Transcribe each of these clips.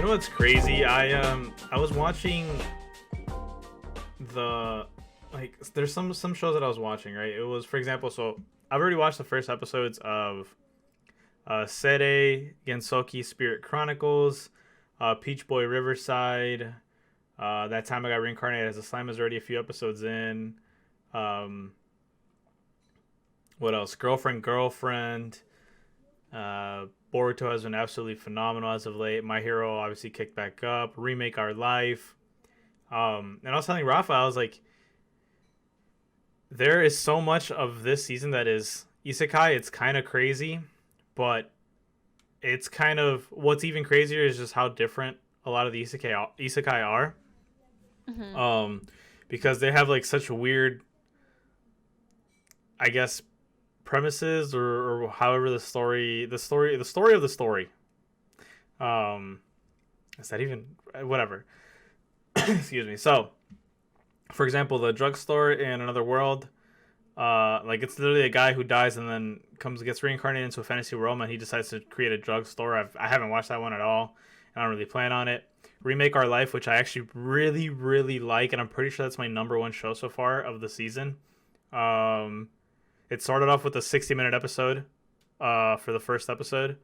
know what's crazy? I was watching there's some shows that I was watching, right? It was, for example, so I've already watched the first episodes of Sere Gensoki Spirit Chronicles, Peach Boy Riverside. That Time I Got Reincarnated as a Slime is already a few episodes in. What else? Girlfriend. Boruto has been absolutely phenomenal as of late. My Hero obviously kicked back up. Remake Our Life. And I was telling Rafa, I was like, there is so much of this season that is isekai. It's kind of crazy, but it's kind of what's even crazier is just how different a lot of the isekai are. Mm-hmm. Because they have like such weird, I guess, premises or however the story of the story. Is that even whatever? Excuse me. So, for example, the drugstore in Another World, like it's literally a guy who dies and then gets reincarnated into a fantasy world, and he decides to create a drugstore. I haven't watched that one at all, and I don't really plan on it. Remake Our Life, which I actually really, really like, and I'm pretty sure that's my number one show so far of the season. It started off with a 60-minute episode for the first episode.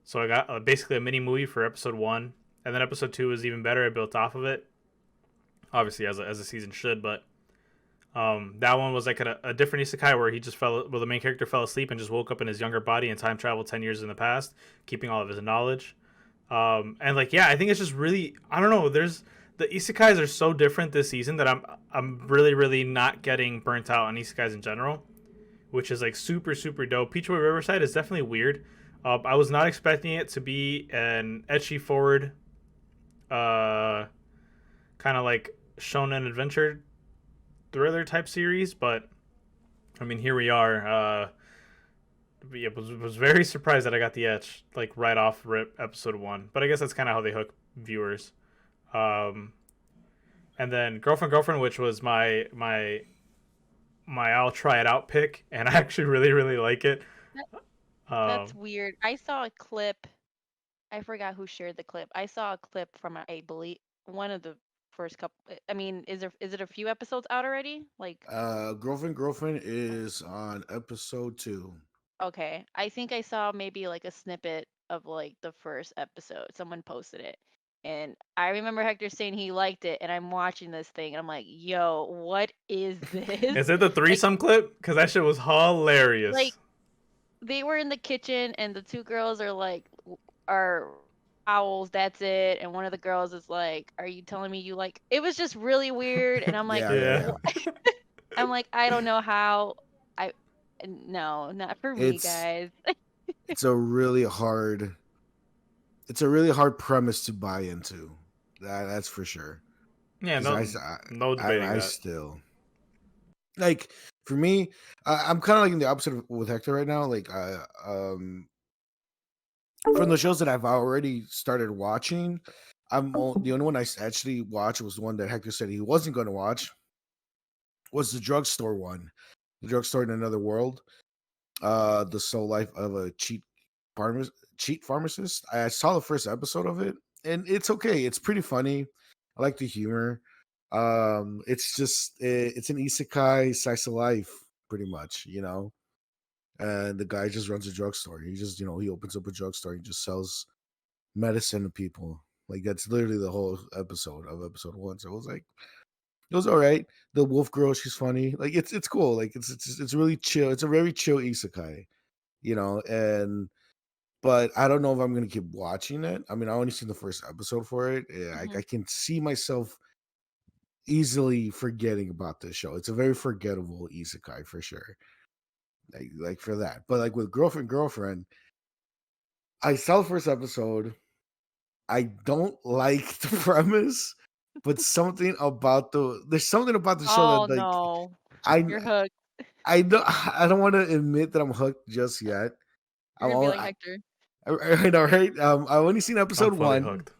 So I got basically a mini movie for episode 1. And then episode 2 was even better. It built off of it. Obviously, as a season should. But that one was like a different isekai where the main character fell asleep and just woke up in his younger body and time traveled 10 years in the past, keeping all of his knowledge. And like, yeah, I think it's just really, I don't know, the isekais are so different this season that I'm really, really not getting burnt out on isekais in general, which is like super, super dope. Peach Boy Riverside is definitely weird. I was not expecting it to be an ecchi forward, kind of like shonen adventure thriller type series, but I mean, here we are. Yeah, was very surprised that I got the etch like right off rip episode 1, but I guess that's kind of how they hook viewers. And then Girlfriend, which was my I'll try it out pick, and I actually really, really like it. That's weird. I saw a clip. I forgot who shared the clip. I saw a clip from I believe one of the first couple. I mean, is it a few episodes out already? Like, Girlfriend is on episode 2. okay, I think I saw maybe like a snippet of like the first episode. Someone posted it. And I remember Hector saying he liked it, and I'm watching this thing, and I'm like, "Yo, what is this?" Is it the threesome clip? Because that shit was hilarious. Like, they were in the kitchen, and the two girls are owls. That's it. And one of the girls is like, "Are you telling me you like?" It was just really weird, and I'm like, Yeah. I'm like, I don't know how. No, not for me, guys. It's a really hard premise to buy into. That's for sure. Yeah, 'Cause no debating I that. still like, for me, I'm kind of like in the opposite with Hector right now. Like, from the shows that I've already started watching, the only one I actually watched was the one that Hector said he wasn't going to watch. Was the drugstore one, the drugstore in Another World, the soul life of a cheat pharmacist. I saw the first episode of it, and it's okay. It's pretty funny. I like the humor. It's just it's an isekai slice of life, pretty much, And the guy just runs a drugstore. He just, he opens up a drugstore. He just sells medicine to people. Like, that's literally the whole episode of episode 1. So it was all right. The wolf girl, she's funny. Like, it's cool. Like, it's really chill. It's a very chill isekai, but I don't know if I'm gonna keep watching it. I mean, I only seen the first episode for it. Yeah, I can see myself easily forgetting about this show. It's a very forgettable isekai for sure. Like for that. But like with girlfriend, I saw the first episode. I don't like the premise, but there's something about the show Oh that, like, no, I you're hooked. I don't want to admit that I'm hooked just yet. You're I'm gonna be all, like Hector. I know, right? I only seen episode I'm fully 1. hooked.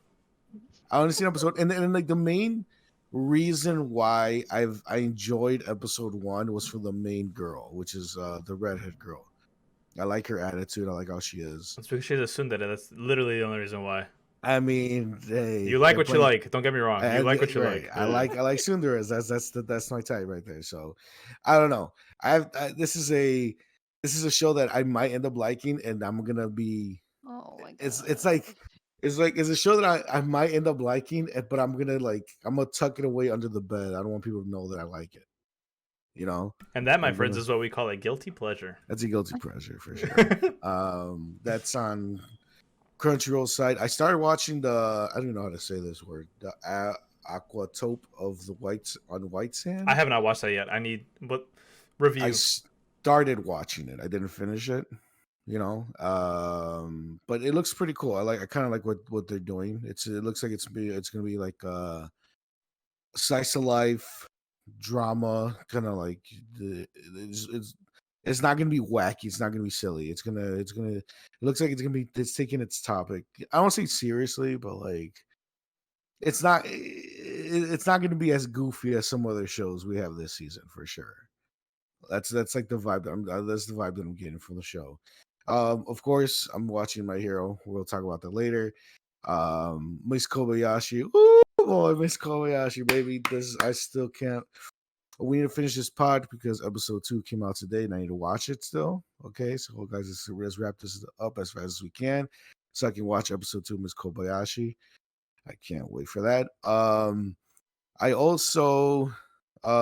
I only seen episode, and like the main reason why I enjoyed episode 1 was for the main girl, which is the redhead girl. I like her attitude. I like how she is. It's because she's a tsundere. That's literally the only reason why. I mean, hey, You like they're what you playing. like. Don't get me wrong. You like what you Right. like. I like Sundaras. That's my type right there. So I don't know. This is a show that I might end up liking, and I'm gonna be. Oh my It's god. it's a show that I might end up liking, but I'm gonna tuck it away under the bed. I don't want people to know that I like it. You know, And that, my I'm friends, gonna. is what we call a guilty pleasure. That's a guilty pleasure for sure. That's on Crunchyroll site. I started watching I don't even know how to say this word. The Aquatope of the White I Sand. have not watched that yet. I need what I review. started watching it. I didn't finish it. But it looks pretty cool. I kind of like what they're doing. It looks like it's gonna be like slice of life drama, kind of like it's not gonna be wacky. It's not gonna be silly. It looks like it's taking its topic. I don't say seriously, but like it's not gonna be as goofy as some other shows we have this season for sure. That's like the vibe that's the vibe that I'm getting from the show. Of course, I'm watching My Hero. We'll talk about that later. Miss Kobayashi. Ooh, boy, Miss Kobayashi, baby. I still can't. We need to finish this pod because episode 2 came out today, and I need to watch it still. Okay, so guys, let's wrap this up as fast as we can, so I can watch episode 2 of Miss Kobayashi. I can't wait for that. I also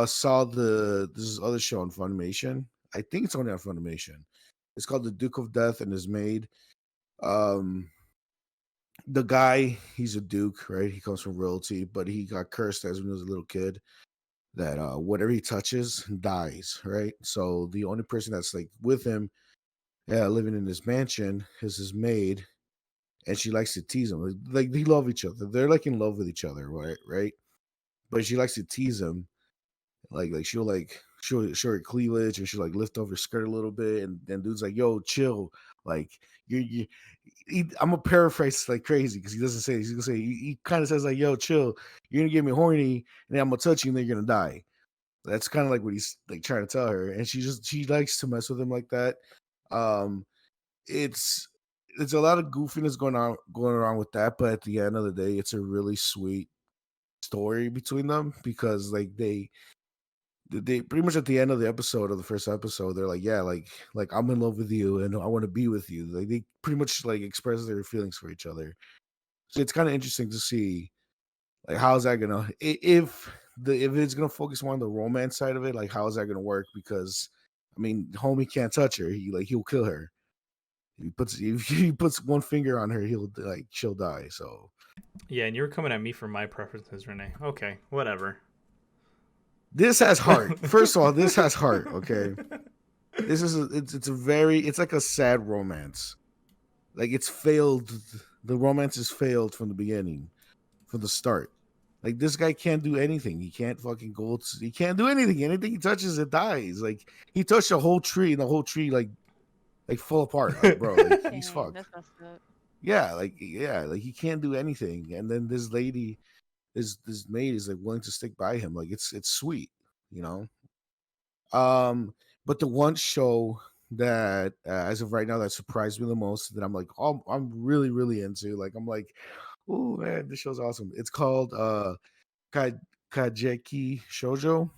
saw this other show on Funimation. I think it's only on Funimation. It's called The Duke of Death and is made. Um, the guy, he's a duke, right? He comes from royalty, but he got cursed as when he was a little kid that whatever he touches dies, right? So the only person that's like with him, living in this mansion, is his maid, and she likes to tease him. Like they love each other. They're like in love with each other, right? Right? But she likes to tease him. She'll show her cleavage, and she'll like lift up her skirt a little bit, and dude's like, "Yo, chill." Like you I'm gonna paraphrase like crazy because he doesn't say. He's gonna say he kind of says like, "Yo, chill. You're gonna get me horny, and then I'm gonna touch you, and then you're gonna die." That's kind of like what he's like trying to tell her, and she likes to mess with him like that. Um, it's a lot of goofiness going around with that, but at the end of the day, it's a really sweet story between them because like they pretty much at the end of the episode of the first episode, they're like, yeah, like I'm in love with you and I want to be with you. Like they pretty much like express their feelings for each other. So it's kind of interesting to see like how's that gonna if it's gonna focus more on the romance side of it, like how is that gonna work? Because I mean, homie can't touch her. He'll kill her. If he puts one finger on her, she'll die. So Yeah, and you were coming at me for my preferences, Renee. Okay, whatever. this has heart. First of all, this has heart. Okay, it's like a sad romance. Like it's failed. The romance is failed from the beginning, from the start. Like this guy can't do anything. He can't fucking go. He can't do anything. Anything he touches, it dies. Like he touched a whole tree, and the whole tree like fall apart. Like bro, like he's Dang, fucked. that's messed up. Yeah, like he can't do anything. And then this lady, this maid is like willing to stick by him. Like it's sweet, you know. But the one show that as of right now that surprised me the most that I'm like, oh, I'm really really into. Like I'm like, oh man, this show's awesome. It's called Ka- Kajaki Shoujo.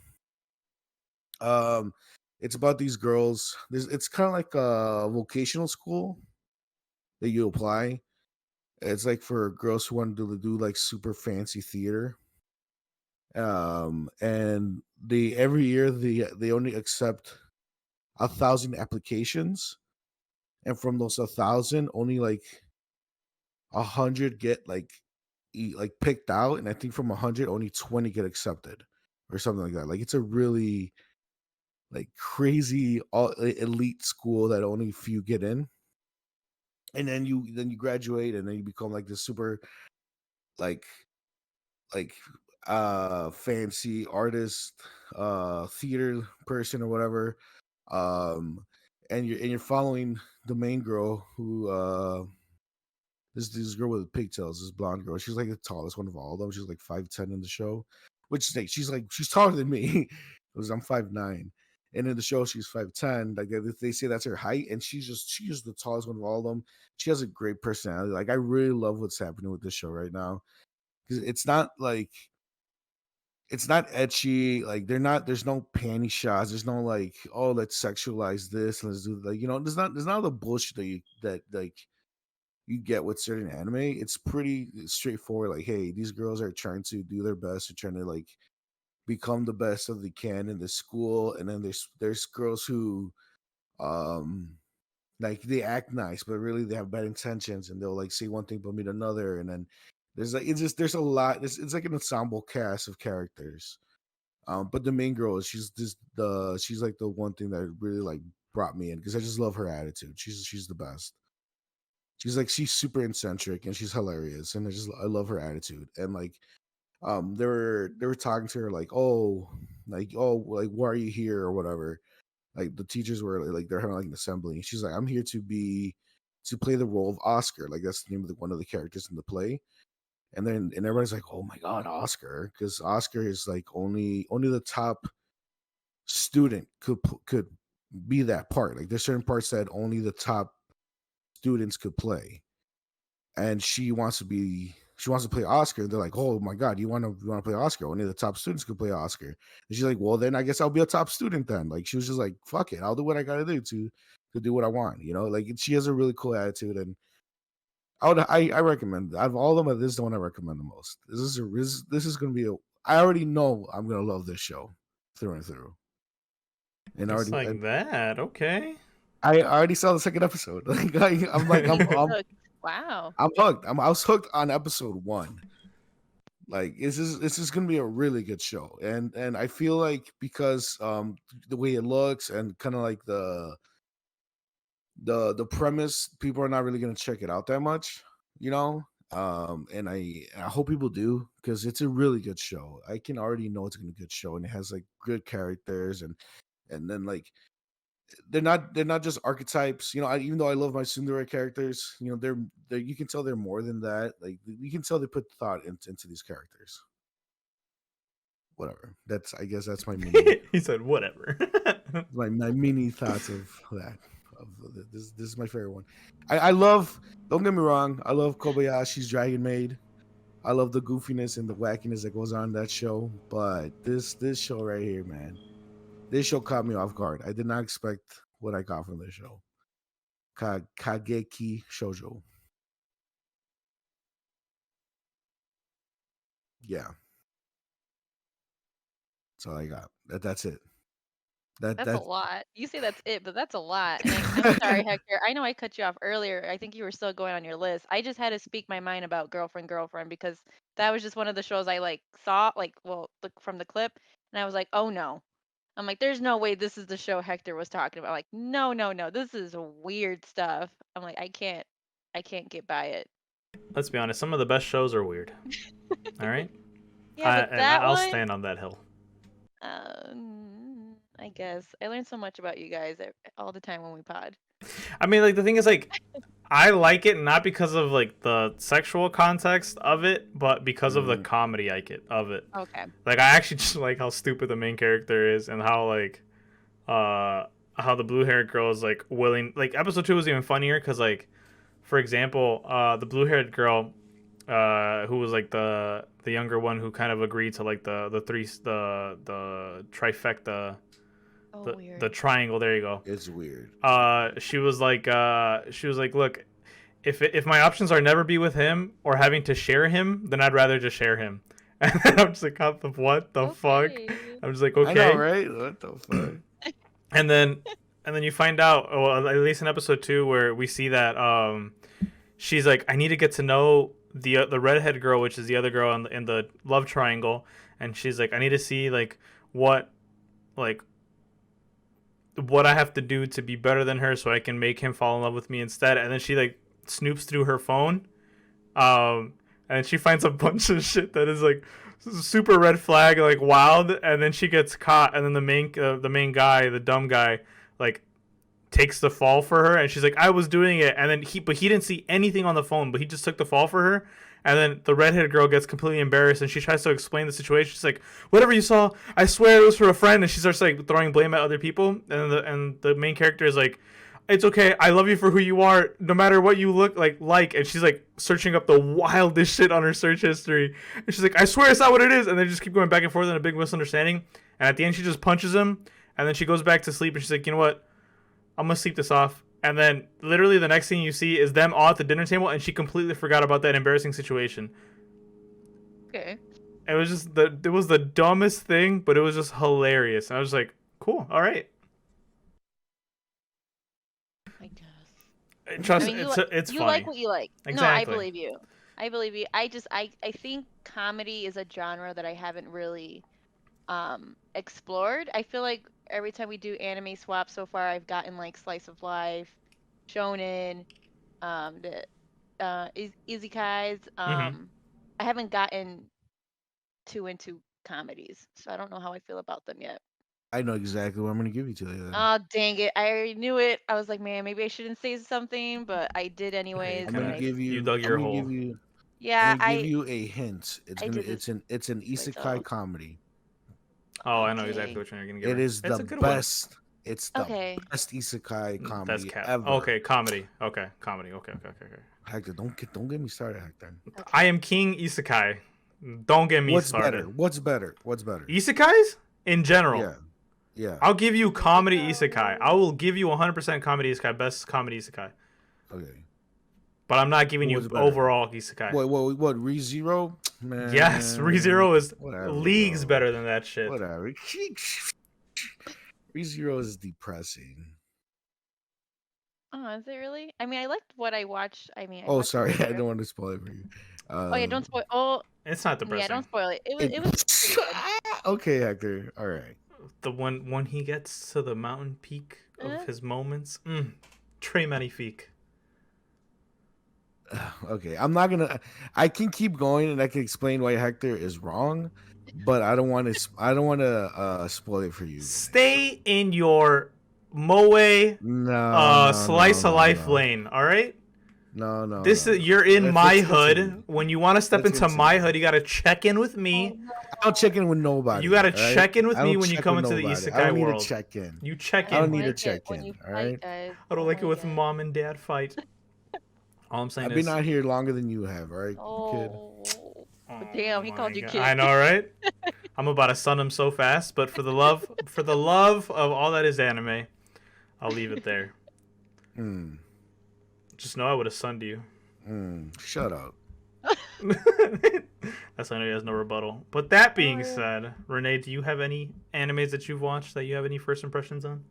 Um, it's about these girls. It's kind of like a vocational school that you apply. It's like for girls who want to do like super fancy theater. And they every year they only accept 1,000 applications, and from those 1,000, only like 100 get like picked out, and I think from 100, only 20 get accepted, or something like that. Like it's a really like crazy elite school that only few get in, and then you graduate, and then you become like this super like like fancy artist, theater person or whatever. um and you're following the main girl who this girl with pigtails, this blonde girl. She's like the tallest one of all of them. She's like 5'10" in the show, which like she's taller than me because I'm 5'9". And in the show, she's 5'10". Like they say that's her height, and she's just the tallest one of all of them. She has a great personality. Like I really love what's happening with this show right now because it's not etchy. Like there's no panty shots. There's no like, oh, let's sexualize this. Let's do like, there's not the bullshit that like you get with certain anime. It's pretty straightforward. Like, hey, these girls are trying to do their best. They're trying to like become the best of they can in the school. And then there's girls who um like they act nice, but really they have bad intentions, and they'll like say one thing but mean another. And then there's a lot. It's like an ensemble cast of characters. But the main girl, she's like the one thing that really like brought me in because I just love her attitude. She's the best. She's super eccentric and she's hilarious, and I love her attitude. And like they were talking to her like, like why are you here or whatever. Like the teachers were like they're having like an assembly, and she's like, I'm here to play the role of Oscar. Like that's the name of one of the characters in the play. And everybody's like, oh my god, Oscar, because Oscar is like only the top student could be that part. Like there's certain parts that only the top students could play, and she wants to play Oscar. They're like, oh my god, you want to play Oscar? Only the top students could play Oscar. And she's like, well, then I guess I'll be a top student then. Like she was just like, fuck it, I'll do what I gotta do to do what I want. Like she has a really cool attitude, and I recommend it. Out of all of them, this is the one I recommend the most. This is gonna be I already know I'm gonna love this show through and through. And It's like that, okay. I already saw the second episode. Like I'm Wow. I'm hooked. I was hooked on episode 1. Like this is gonna be a really good show, and I feel like because the way it looks and kind of like the premise, people are not really gonna check it out that much, and I hope people do because it's a really good show. I can already know it's gonna be a good show, and it has like good characters, and then like they're not just archetypes. Even though I love my tsundere characters, they're you can tell they're more than that. Like you can tell they put thought into these characters. Whatever. I guess that's my mini. He said whatever. my mini thoughts of that. This is my favorite one. I love. Don't get me wrong. I love Kobayashi's Dragon Maid. I love the goofiness and the wackiness that goes on in that show. But this show right here, man. This show caught me off guard. I did not expect what I got from this show. Kajaki Shoujo. Yeah. That's all I got. That's it. That's a lot. You say that's it, but that's a lot. And I'm sorry, Hector. I know I cut you off earlier. I think you were still going on your list. I just had to speak my mind about Girlfriend because that was just one of the shows I like saw, from the clip, and I was like, oh no. I'm like, there's no way this is the show Hector was talking about. Like, no, this is weird stuff. I'm like, I can't get by it. Let's be honest, some of the best shows are weird. All right? Yeah, but I'll stand on that hill. I guess. I learned so much about you guys all the time when we pod. I mean, like, the thing is, like, I like it not because of, like, the sexual context of it, but because of the comedy of it. Okay. Like, I actually just like how stupid the main character is and how, like, how the blue-haired girl is, like, willing... Like, episode 2 was even funnier because, like, for example, the blue-haired girl, who was, like, the younger one who kind of agreed to, like, the trifecta... The triangle, there you go. It's weird. She was like, look, if my options are never be with him or having to share him, then I'd rather just share him. And then I'm just like, what the fuck? I'm just like, okay. I know, right? What the fuck? And then you find out, well, at least in episode 2, where we see that she's like, I need to get to know the redhead girl, which is the other girl in the love triangle, and she's like, I need to see what I have to do to be better than her so I can make him fall in love with me instead. And then she like snoops through her phone, and she finds a bunch of shit that is like super red flag, like wild. And then she gets caught, and then the main guy, the dumb guy, like takes the fall for her, and she's like, I was doing it. And then he didn't see anything on the phone, but he just took the fall for her. And then the redheaded girl gets completely embarrassed, and she tries to explain the situation. She's like, "Whatever you saw, I swear it was for a friend." And she starts like throwing blame at other people. And the main character is like, "It's okay. I love you for who you are, no matter what you look like." And she's like searching up the wildest shit on her search history. And she's like, "I swear it's not what it is." And they just keep going back and forth in a big misunderstanding. And at the end, she just punches him. And then she goes back to sleep. And she's like, "You know what? I'm gonna sleep this off." And then literally the next thing you see is them all at the dinner table, and she completely forgot about that embarrassing situation. Okay. It was just it was the dumbest thing, but it was just hilarious. And I was like, cool, all right. I guess. Trust I mean, it's you funny. like what you like. Exactly. No, I believe you. I believe you. I think comedy is a genre that I haven't really explored. I feel like every time we do anime swap so far, I've gotten like slice of life, shonen, the izakais. I haven't gotten too into comedies, so I don't know how I feel about them yet. I know exactly what I'm gonna give you today. Then. Oh, dang it. I already knew it. I was like, man, maybe I shouldn't say something, but I did anyways. I'm and gonna I, give you. You dug your hole. yeah, I'm gonna give you a hint. I did this It's an isekai myself. comedy. Oh, I know Okay. exactly what you're gonna give. It is It's the a good best. One. It's the Okay. best isekai That's comedy cap. ever. Okay, comedy. Okay, comedy. Okay. Hector, don't get me started, Hector. Okay. I am King Isekai. Don't get me started. What's better? What's better? Isekais in general. Yeah. Yeah. I'll give you comedy isekai. I will give you 100% comedy isekai. Best comedy isekai. Okay. But I'm not giving you overall isekai. What? ReZero? Man. Yes, ReZero is leagues bro. better than that shit. Whatever. ReZero is depressing. Oh, is it really? I mean, I liked what I watched. I mean, Sorry, I don't want to spoil it for you. Oh yeah, don't spoil. Oh, it's not depressing. Yeah, don't spoil it. It was pretty good. Okay, Hector. All right. The when he gets to the mountain peak of his moments, très magnifique. Okay, I'm not gonna. I can keep going, and I can explain why Hector is wrong, but I don't want to. I don't want to spoil it for you. Stay in your moe slice of life lane. All right. No. You're in my hood. When you want to step into my hood, you gotta check in with me. I'll check in with nobody. You gotta check in with me when you come into the isekai world. I don't need to check in. You check in. I don't need to check in. All right. I don't like it with mom and dad fight. All I'm saying I've been out here longer than you have, all right, kid? Damn, he called you kid. I know, right? I'm about to sun him so fast, but for the love of all that is anime, I'll leave it there. Just know I would have sunned you. Shut up. That's why I know he has no rebuttal. But that being said, Renee, do you have any animes that you've watched that you have any first impressions on?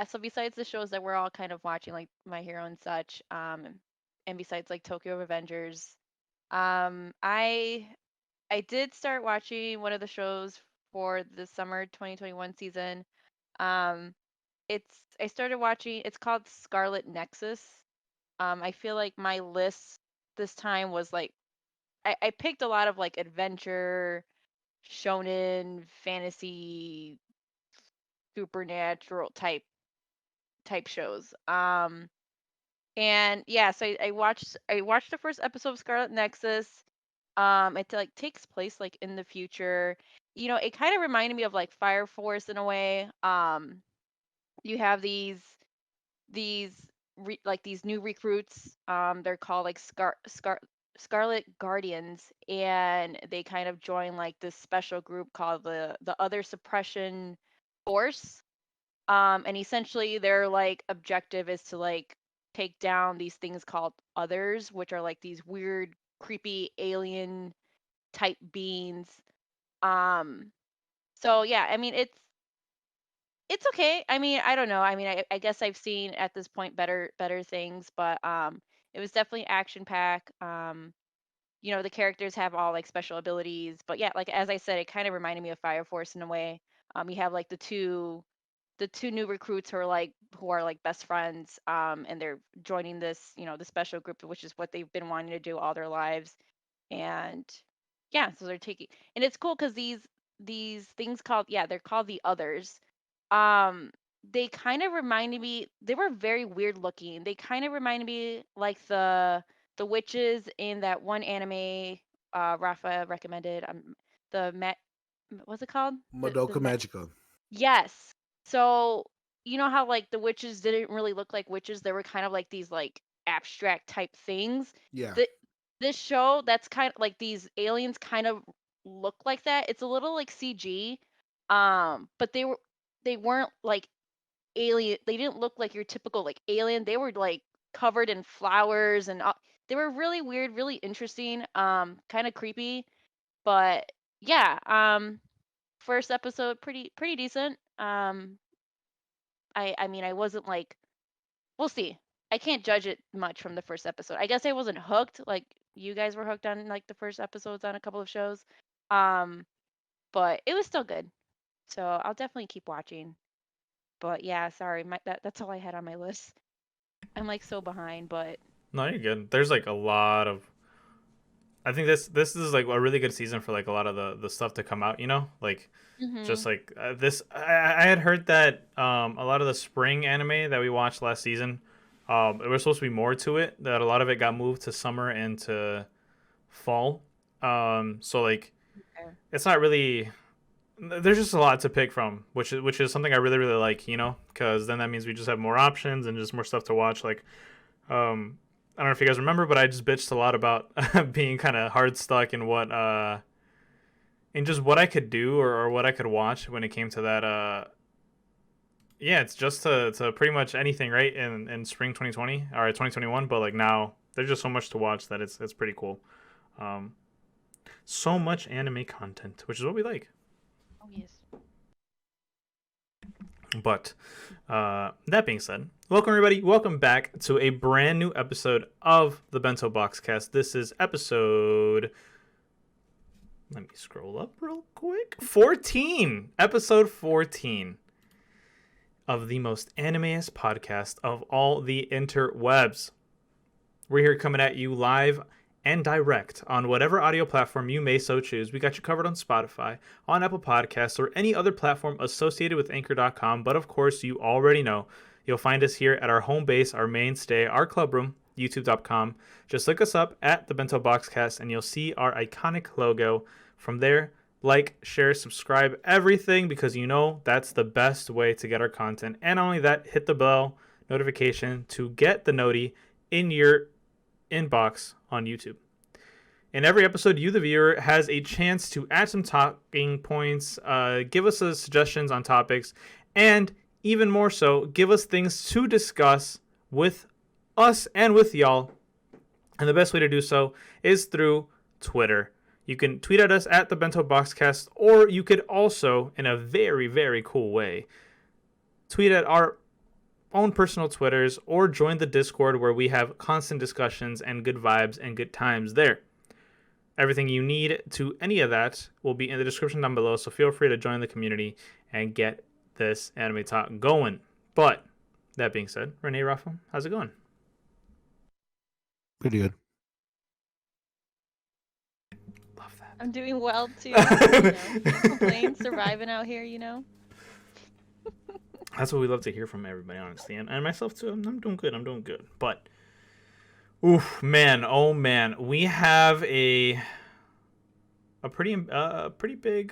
So besides the shows that we're all kind of watching, like My Hero and such, and besides like Tokyo Revengers, I did start watching one of the shows for the summer 2021 season. I started watching. It's called Scarlet Nexus. I feel like my list this time was like I picked a lot of like adventure, shonen, fantasy, supernatural type shows. And yeah, so I watched the first episode of Scarlet Nexus. It like takes place like in the future. You know, it kind of reminded me of like Fire Force in a way. You have these new recruits. They're called like Scarlet Guardians, and they kind of join like this special group called the Other Suppression Force. And essentially their like objective is to like take down these things called others, which are like these weird, creepy alien type beings. So yeah, I mean it's okay. I mean, I don't know. I mean, I guess I've seen at this point better things, but it was definitely action pack. You know, the characters have all like special abilities, but yeah, like as I said, it kind of reminded me of Fire Force in a way. You have like the two new recruits who are like best friends, and they're joining this, you know, the special group, which is what they've been wanting to do all their lives. And yeah, so they're taking, and it's cool because these things they're called the others. um they kind of reminded me. They were very weird looking. They kind of reminded me like the witches in that one anime Rafa recommended. The what's it called? The Madoka Magica. Yes. So you know how like the witches didn't really look like witches. They were kind of like these like abstract type things. Yeah. The this show that's kind of like these aliens kind of look like that. It's a little like CG. But they weren't like alien. They didn't look like your typical like alien. They were like covered in flowers and they were really weird, really interesting. Kind of creepy, but yeah. First episode pretty decent. I mean I wasn't like we'll see. I can't judge it much from the first episode. I guess I wasn't hooked like you guys were hooked on like the first episodes on a couple of shows. Um, but it was still good. So I'll definitely keep watching. But yeah, sorry, that's all I had on my list. I'm like so behind, but No, you're good. There's like a lot of. I think this is like a really good season for like a lot of the stuff to come out. You know, like just mhm. like this. I had heard that a lot of the spring anime that we watched last season, it was supposed to be more to it. That a lot of it got moved to summer and to fall. So like Okay. it's not really. There's just a lot to pick from, which is something I really like. You know, because then that means we just have more options and just more stuff to watch. Like I don't know if you guys remember, but I just bitched a lot about being kind of hard stuck in what in just what I could do or what I could watch when it came to that yeah, it's just to pretty much anything, right? In spring 2020 or 2021, but like now there's just so much to watch that it's pretty cool. Um so much anime content, which is what we like. Oh yes. But that being said, welcome everybody. Welcome back to a brand new episode of the Bento Boxcast. This is episode. Let me scroll up real quick. 14, episode 14 of the most animeist podcast of all the interwebs. We're here coming at you live and direct on whatever audio platform you may so choose. We got you covered on Spotify, on Apple Podcasts, or any other platform associated with Anchor.com. But of course, you already know you'll find us here at our home base, our mainstay, our club room, YouTube.com. Just look us up at the Bento Boxcast, and you'll see our iconic logo. From there, like, share, subscribe, everything, because you know that's the best way to get our content. And not only that, hit the bell notification to get the noti in your inbox on YouTube. In every episode, you, the viewer, has a chance to add some talking points, give us suggestions on topics, and even more so, give us things to discuss with us and with y'all. And the best way to do so is through Twitter. You can tweet at us at the Bento Boxcast, or you could also, in a very, very cool way, tweet at our own personal Twitters, or join the Discord where we have constant discussions and good vibes and good times there. Everything you need to any of that will be in the description down below, so feel free to join the community and get this anime talk going. But that being said, Renee, Rafa, how's it going? Pretty good. Love that. I'm doing well too. Can't complain, surviving out here, you know. That's what we love to hear from everybody, honestly, and myself too. I'm doing good. But, oof, man, oh man, we have a pretty big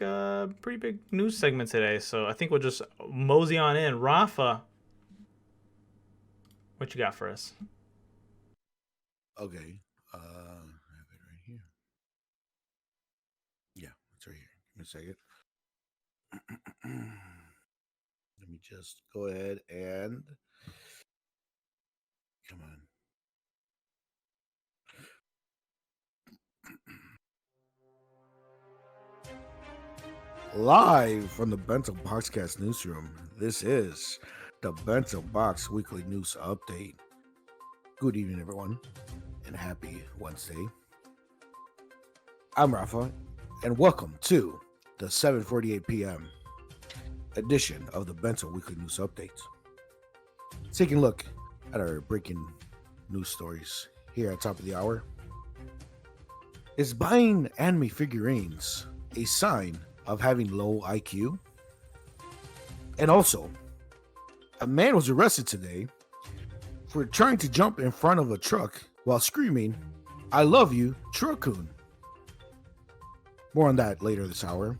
news segment today. So I think we'll just mosey on in. Rafa, what you got for us? Okay. I have it right here. Yeah, it's right here. Give me a second. Let me just go ahead and come on. Live from the Bento Boxcast newsroom, this is the Bento Box Weekly News Update. Good evening, everyone, and happy Wednesday. I'm Rafa, and welcome to the 7:48 p.m. edition of the Bento Weekly News Update. Taking a look at our breaking news stories here at top of the hour. Is buying anime figurines a sign of having low IQ? And also, A man was arrested today for trying to jump in front of a truck while screaming, "I love you, Truckun." More on that later this hour.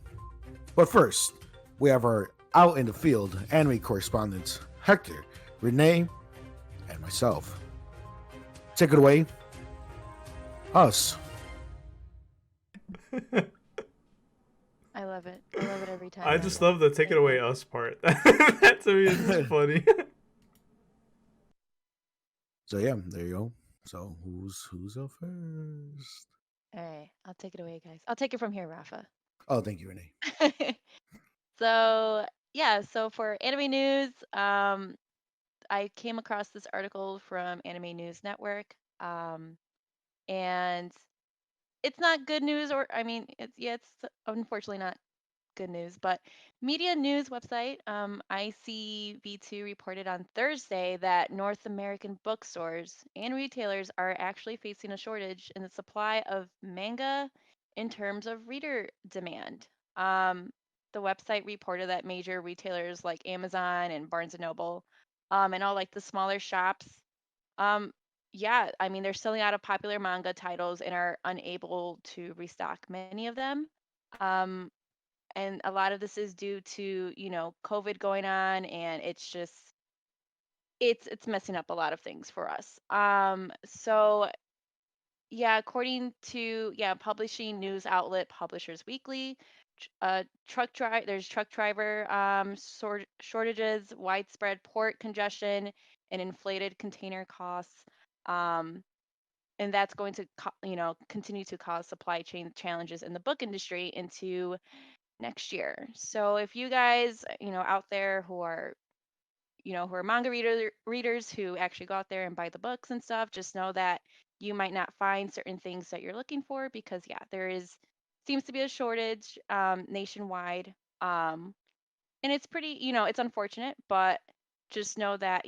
But first, we have our out in the field anime correspondents, Hector, Renee, and myself. Take it away, us. I love it. I love it every time. I just love the "take it away us" part. That to me is just funny. So yeah, there you go. So who's up first? All right, I'll take it away, guys. I'll take it from here, Rafa. Oh, thank you, Renee. So yeah, so for anime news, I came across this article from Anime News Network, and it's not good news, or I mean, it's unfortunately not good news, but media news website ICV2 reported on Thursday that North American bookstores and retailers are actually facing a shortage in the supply of manga in terms of reader demand. The website reported that major retailers like Amazon and Barnes and Noble, and all like the smaller shops, um, yeah, I mean they're selling out of popular manga titles and are unable to restock many of them. Um, and a lot of this is due to COVID going on, and it's messing up a lot of things for us. So yeah, according to publishing news outlet Publishers Weekly, there's truck driver shortages, widespread port congestion, and inflated container costs. um and that's going to continue to cause supply chain challenges in the book industry into next year. So if you guys, out there who are manga readers who actually go out there and buy the books and stuff, just know that you might not find certain things that you're looking for because there seems to be a shortage nationwide. And it's pretty, it's unfortunate, but just know that,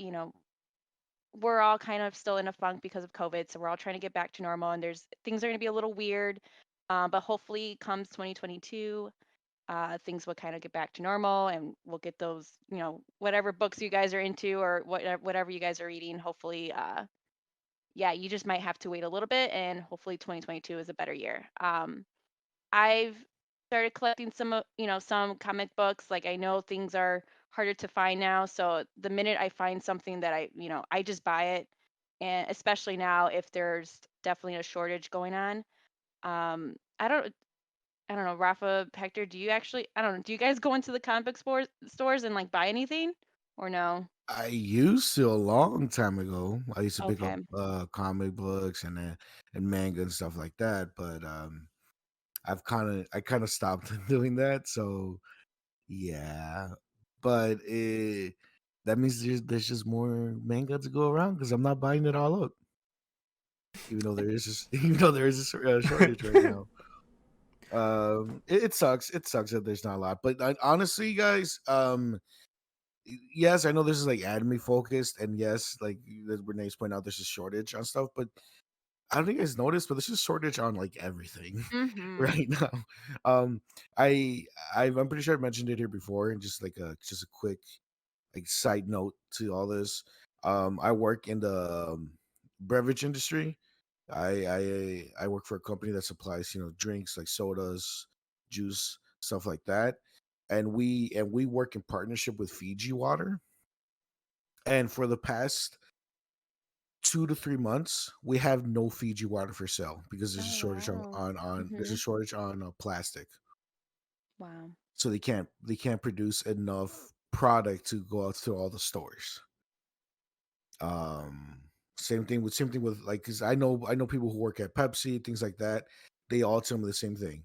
we're all kind of still in a funk because of COVID. So we're all trying to get back to normal, and there's things are going to be a little weird. But hopefully comes 2022, things will kind of get back to normal, and we'll get those, whatever books you guys are into or whatever you guys are reading. Hopefully, you just might have to wait a little bit, and hopefully 2022 is a better year. I've started collecting some comic books. Like I know things are harder to find now, so the minute I find something that I just buy it, and especially now if there's definitely a shortage going on. I don't know, Rafa, Hector, do you actually, I don't know, do you guys go into the comic book stores and like buy anything or no? I used to a long time ago. I used to pick up Okay. comic books and manga and stuff like that, but I kind of stopped doing that. So yeah, but that means there's just more manga to go around because I'm not buying it all up, even though there is just even though there is a shortage right now. It sucks. It sucks that there's not a lot, but honestly, guys, yes, I know this is like anime focused, and yes, like as Renee's point out, there's a shortage on stuff, but I don't think you guys noticed, but there's a shortage on like everything Mm-hmm. right now. Um, I I'm pretty sure I mentioned it here before, and just a quick like side note to all this. I work in the beverage industry. I work for a company that supplies drinks like sodas, juice, stuff like that, and we work in partnership with Fiji Water. And for the past 2 to 3 months, we have no Fiji water for sale because there's a Oh shortage wow. on there's Mm-hmm. a shortage on plastic. Wow. So they can't produce enough product to go out to all the stores. Um, same thing with like because I know people who work at Pepsi, things like that. They all tell me the same thing.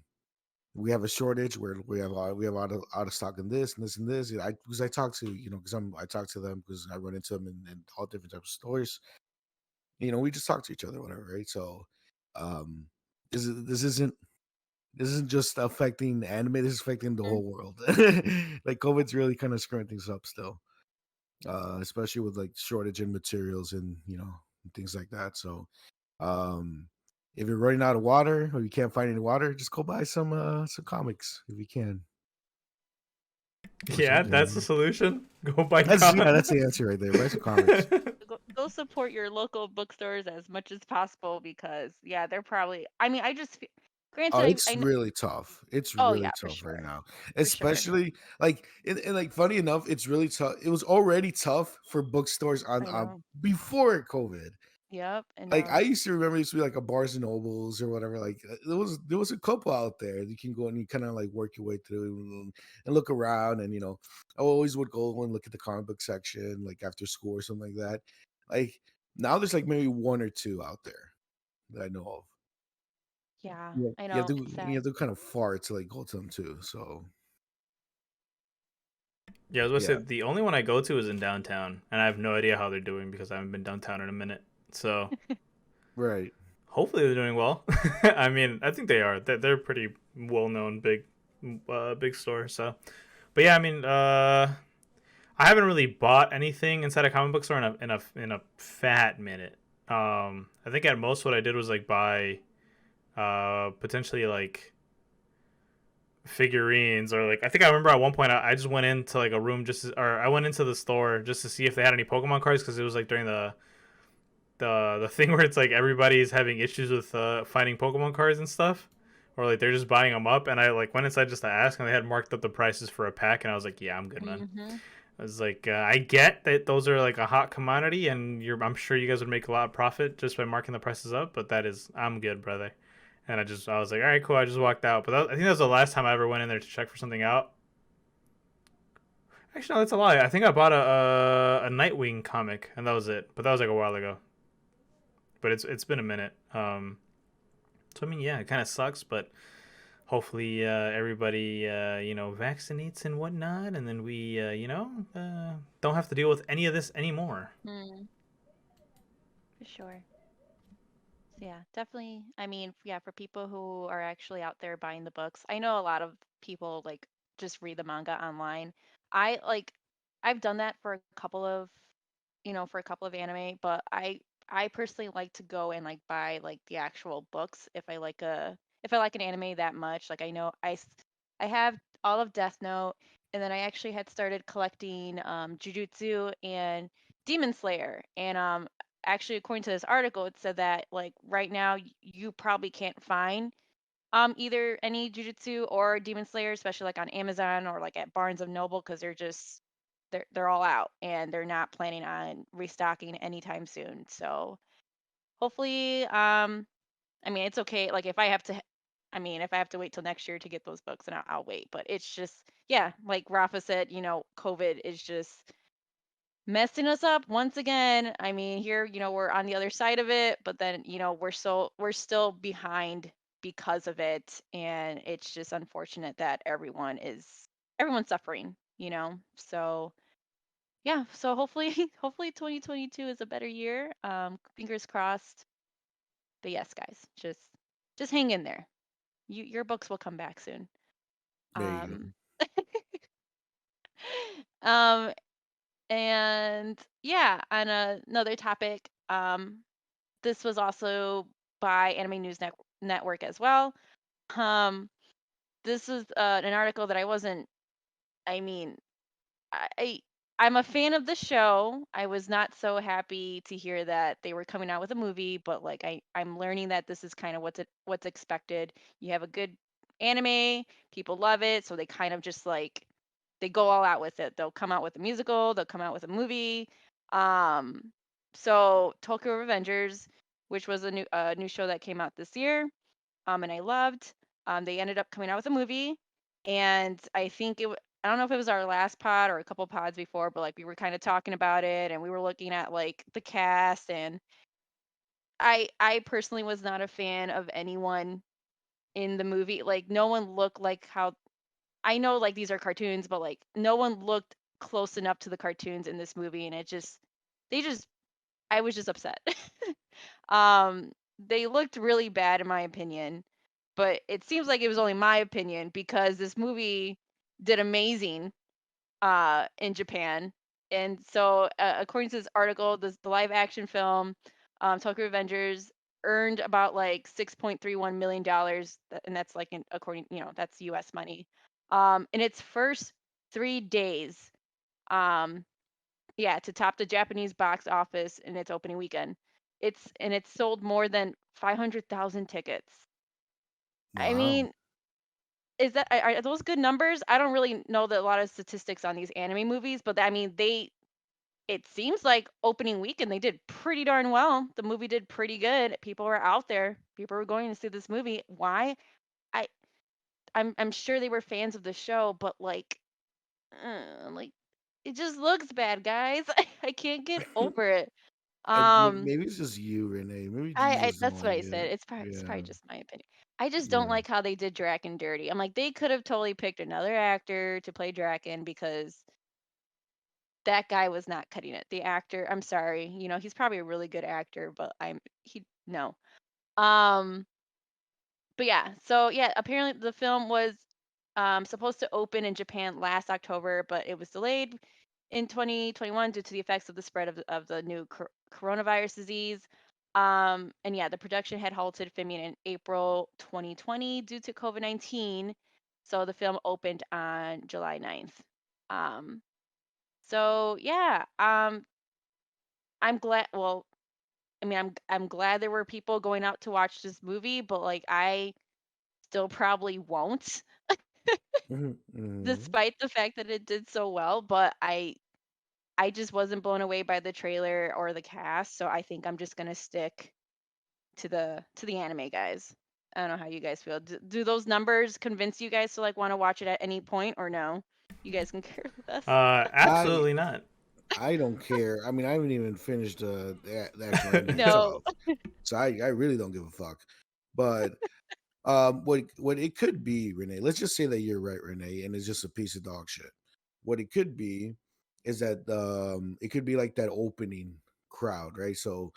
We have a shortage where we have out of stock in this and this and this. I because I talk to because I talk to them because I run into them in all different types of stores. We just talk to each other, whatever, right? So, um, this isn't just affecting anime. This is affecting the whole world. Like COVID's really kind of screwing things up still, especially with like shortage in materials and things like that. So, um, if you're running out of water or you can't find any water, just go buy some comics if you can. Yeah, that's the solution. Go buy That's comics. that's the answer right there. Buy some comics. Go support your local bookstores as much as possible because yeah, they're probably. I mean, Oh, granted, it's I know. really tough. It's Oh really yeah, for tough right sure, now. for sure. Especially like and like funny enough, it's really tough. It was already tough for bookstores on I know. before COVID. Yep, I Like I know. used to remember, it used to be like a Barnes and Nobles or whatever. Like there was a couple out there. You can go and you kind of like work your way through and look around. And I always would go and look at the comic book section like after school or something like that. Like now there's like maybe one or two out there that I know of. Yeah, Yeah, I you have know. to It's you sad. have to kind of far to like go to them too. So Yeah, I was yeah, gonna say the only one I go to is in downtown, and I have no idea how they're doing because I haven't been downtown in a minute. So right. hopefully they're doing well. I mean, I think they are. They're pretty well known, big store. So, but yeah, I mean, I haven't really bought anything inside a comic book store in a fat minute. I think at most what I did was like buy, potentially like figurines or like I think I remember at one point I just went into like a room or I went into the store just to see if they had any Pokemon cards because it was like during the thing where it's like everybody's having issues with finding Pokemon cards and stuff, or like they're just buying them up. And I like went inside just to ask, and they had marked up the prices for a pack, and I was like, yeah, I'm good, man. Mm-hmm. I was like, I get that those are like a hot commodity, and I'm sure you guys would make a lot of profit just by marking the prices up, but I'm good, brother. And I was like, all right, cool. I just walked out. But I think that was the last time I ever went in there to check for something out. Actually, no, that's a lie. I think I bought a Nightwing comic, and that was it. But that was like a while ago. But it's been a minute. So I mean, yeah, it kind of sucks, but hopefully everybody vaccinates and whatnot, and then we don't have to deal with any of this anymore. Mm, for sure. So yeah, definitely. I mean, yeah, for people who are actually out there buying the books, I know a lot of people like just read the manga online. I like I've done that for a couple of, for a couple of anime, but I personally like to go and like buy like the actual books if I like an anime that much. Like I know I have all of Death Note, and then I actually had started collecting Jujutsu and Demon Slayer, and actually according to this article it said that like right now you probably can't find either any Jujutsu or Demon Slayer, especially like on Amazon or like at Barnes of Noble, because they're all out and they're not planning on restocking anytime soon. So hopefully, I mean it's okay. Like if I have to wait till next year to get those books, then I'll wait. But it's just yeah, like Rafa said, COVID is just messing us up once again. I mean, here, we're on the other side of it, but then, we're still behind because of it, and it's just unfortunate that everyone's suffering. So, yeah, so hopefully hopefully 2022 is a better year. Fingers crossed. But yes, guys, just hang in there. Your books will come back soon. There you go. Um um and yeah, on another topic, this was also by Anime News Network as well. Um, this is an article that I wasn't. I mean, I I'm a fan of the show. I was not so happy to hear that they were coming out with a movie, but like I'm learning that this is kind of what's expected. You have a good anime, people love it, so they kind of just like they go all out with it. They'll come out with a musical, they'll come out with a movie. Um, so Tokyo Revengers, which was a new show that came out this year, and I loved. They ended up coming out with a movie, and I think I don't know if it was our last pod or a couple pods before, but like we were kind of talking about it, and we were looking at like the cast, and I personally was not a fan of anyone in the movie. Like no one looked like how I know like these are cartoons, but like no one looked close enough to the cartoons in this movie, and they just I was just upset. um they looked really bad in my opinion, but it seems like it was only my opinion because this movie did amazing in Japan. And so according to this article, the live action film Tokyo Revengers earned about like $6.31 million, and that's like according, that's US money. In its first 3 days. Yeah, to top the Japanese box office in its opening weekend. It's sold more than 500,000 tickets. I Wow. mean, is that are those good numbers? I don't really know a lot of statistics on these anime movies, but I mean, it seems like opening weekend they did pretty darn well. The movie did pretty good. People were out there. People were going to see this movie. Why? I I'm sure they were fans of the show, but like it just looks bad, guys. I can't get over it. Um, Maybe it's just you, Renee. Maybe you I just don't that's what like I it. said. It's probably Yeah. just my opinion. I just don't Yeah. like how they did Draken dirty. I'm like they could have totally picked another actor to play Draken because that guy was not cutting it. The actor, I'm sorry, he's probably a really good actor, but he no. Um, but yeah, so yeah, apparently the film was supposed to open in Japan last October, but it was delayed in 2021 due to the effects of the spread of the new coronavirus disease. And yeah, the production had halted filming in April 2020 due to COVID-19. So the film opened on July 9th. Um, so yeah, I'm glad. Well, I mean, I'm glad there were people going out to watch this movie, but like I still probably won't, Mhm, mhm. despite the fact that it did so well. But I just wasn't blown away by the trailer or the cast, so I think I'm just gonna stick to the anime, guys. I don't know how you guys feel. Do those numbers convince you guys to like want to watch it at any point or no? You guys can care less. I Absolutely not. I don't care. I mean, I haven't even finished the actual anime No. itself, so I really don't give a fuck. But what it could be, Renee. Let's just say that you're right, Renee, and it's just a piece of dog shit. What it could be is that it could be like that opening crowd, right? So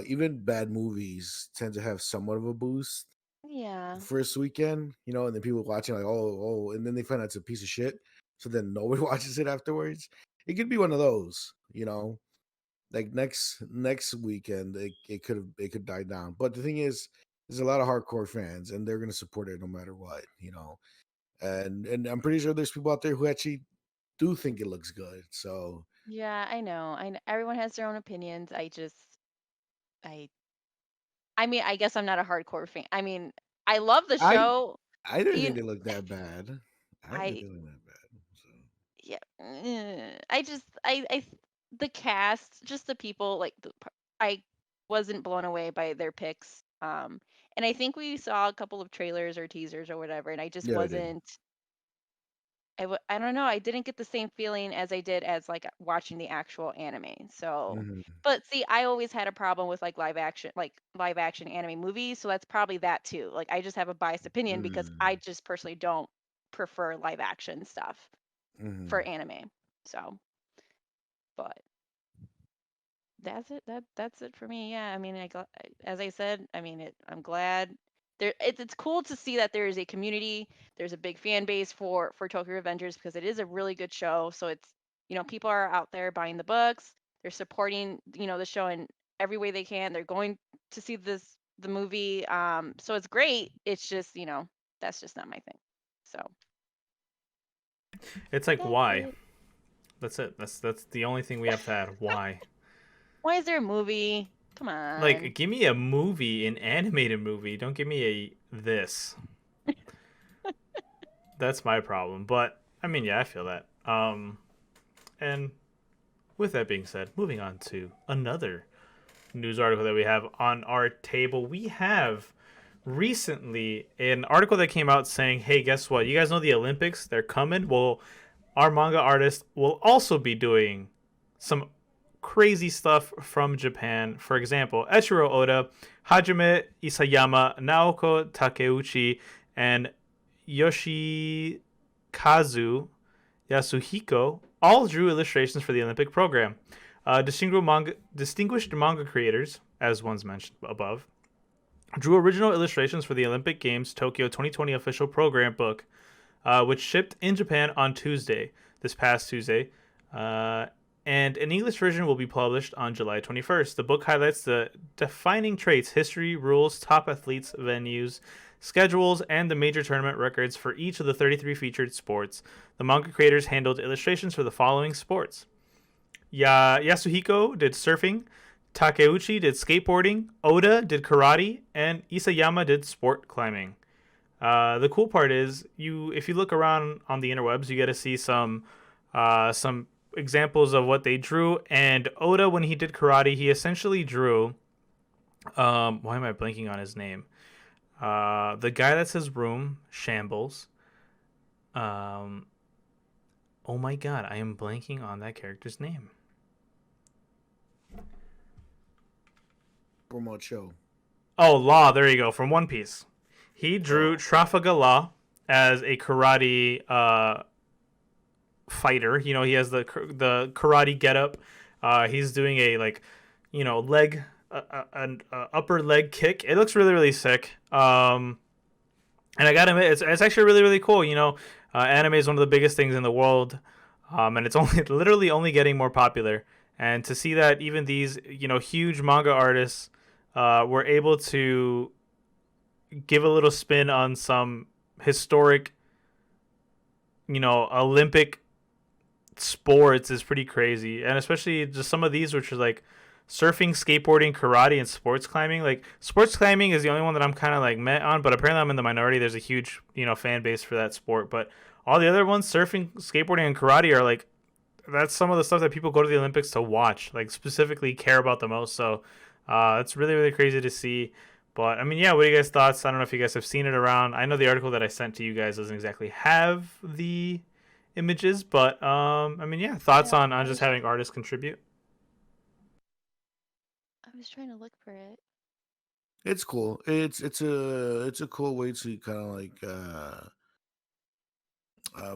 even bad movies tend to have somewhat of a boost Yeah. first weekend, and then people watching like, oh, and then they find out it's a piece of shit. So then nobody watches it afterwards. It could be one of those. Like next weekend, it could die down. But the thing is, there's a lot of hardcore fans, and they're gonna support it no matter what. And I'm pretty sure there's people out there who actually do think it looks good. So Yeah, I know. Everyone has their own opinions. I I mean, I guess I'm not a hardcore fan. I mean, I love the I show. I didn't You think know, they looked that bad. I didn't think I they looked that bad. So. yeah. I just the cast, just the people like I wasn't blown away by their picks. And I think we saw a couple of trailers or teasers or whatever, and I just Yeah, we did. wasn't. I don't know. I didn't get the same feeling as I did as like watching the actual anime. So, Hmm. but see, I always had a problem with live action anime movies. So that's probably that too. Like I just have a biased opinion because I Mm. just personally don't prefer live action stuff for Hmm. anime. So, but that's it. That's it for me. Yeah. I mean, as I said, I mean, I'm glad there. It's cool to see that there is a community. There's a big fan base for Tokyo Revengers because it is a really good show. So it's people are out there buying the books. They're supporting the show in every way they can. They're going to see the movie. So it's great. It's just that's just not my thing. So It's like that's why? it. That's it. That's the only thing we have to add. Why? Why is there a movie? Come Like, on. give me a movie, an animated movie. Don't give me a this. That's my problem. But I mean, yeah, I feel that. And with that being said, moving on to another news article that we have on our table, we have recently an article that came out saying, "Hey, guess what? You guys know the Olympics? They're coming. Well, our manga artist will also be doing some crazy stuff from Japan. For example, Echiro Oda, Hajime Isayama, Naoko Takeuchi, and Yoshikazu Yasuhiko all drew illustrations for the Olympic program. Distinguished manga creators, as one's mentioned above, drew original illustrations for the Olympic Games Tokyo 2020 official program book, which shipped in Japan on this past Tuesday. And an English version will be published on July 21st. The book highlights the defining traits, history, rules, top athletes, venues, schedules, and the major tournament records for each of the 33 featured sports. The manga creators handled illustrations for the following sports. Yasuhiko did surfing, Takeuchi did skateboarding, Oda did karate, and Isayama did sport climbing. The cool part is, if you look around on the interwebs, you get to see some examples of what they drew. And Oda, when he did karate, he essentially drew. Why am I blanking on his name? The guy that says room shambles. Oh my god, I am blanking on that character's name. Show. Oh, Law. There you go. From One Piece. He drew Trafalgar Law as a karate fighter. You know, he has the karate getup. He's doing a leg, an upper leg kick. It looks really, really sick. And I gotta admit, it's actually really, really cool. You know, anime is one of the biggest things in the world, and it's literally only getting more popular. And to see that even these huge manga artists were able to give a little spin on some historic, Olympic sports is pretty crazy. And especially just some of these, which are like surfing, skateboarding, karate, and sports climbing. Like sports climbing is the only one that I'm kind of like met on, but apparently I'm in the minority. There's a huge, fan base for that sport. But all the other ones, surfing, skateboarding, and karate, are like, that's some of the stuff that people go to the Olympics to watch, like specifically care about the most. So it's really, really crazy to see. But I mean, yeah, what are you guys' thoughts? I don't know if you guys have seen it around. I know the article that I sent to you guys doesn't exactly have the images, but I mean, yeah, thoughts on just having artists contribute. I was trying to look for it. It's cool. It's a cool way to kind of like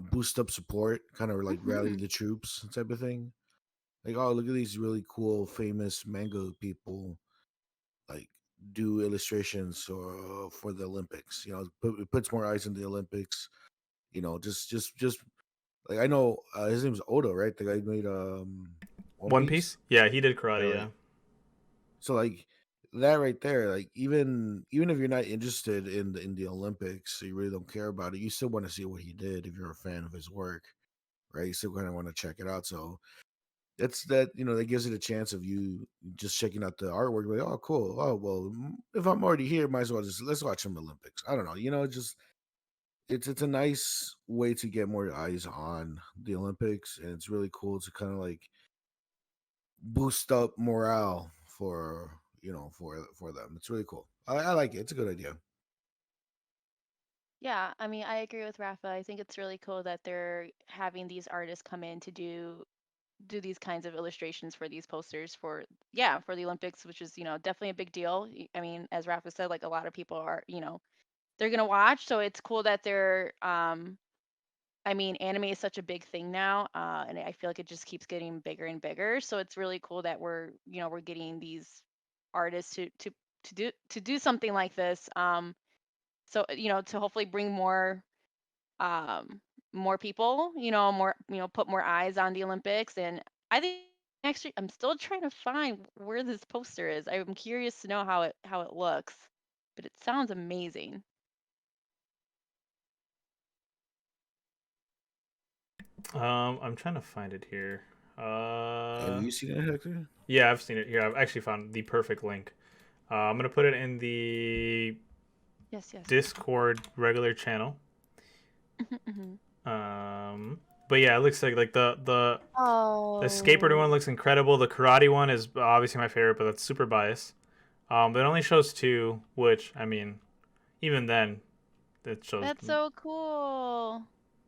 boost up support, kind of like rally the troops type of thing. Like, oh, look at these really cool, famous manga people, like do illustrations for the Olympics. It puts more eyes in the Olympics. Just like I know his name's Oda, right? The guy who made One Piece? Yeah, he did karate. Yeah. So like that right there, like even if you're not interested in the Olympics, so you really don't care about it, you still want to see what he did if you're a fan of his work, right? You still kind of want to check it out. So that gives it a chance of you just checking out the artwork, like, oh cool, oh well, if I'm already here, might as well just let's watch some Olympics. I don't know, just it's a nice way to get more eyes on the Olympics, and it's really cool to kind of like boost up morale for them. It's really cool. I like it. It's a good idea. Yeah, I mean, I agree with Rafa. I think it's really cool that they're having these artists come in to do these kinds of illustrations for these posters for the Olympics, which is definitely a big deal. I mean, as Rafa said, like a lot of people are they're gonna watch, so it's cool that they're I mean, anime is such a big thing now, and I feel like it just keeps getting bigger and bigger. So it's really cool that we're getting these artists to do something like this. So to hopefully bring more people, more put more eyes on the Olympics. And I think actually I'm still trying to find where this poster is. I'm curious to know how it looks, but it sounds amazing. I'm trying to find it here. Have you seen it, Hector? Yeah, I've seen it here. I've actually found the perfect link. I'm gonna put it in the Yes. Discord regular channel. But yeah, it looks like the skateboarding one looks incredible. The karate one is obviously my favorite, but that's super biased. But it only shows 2, which I mean, even then, it shows. That's so cool.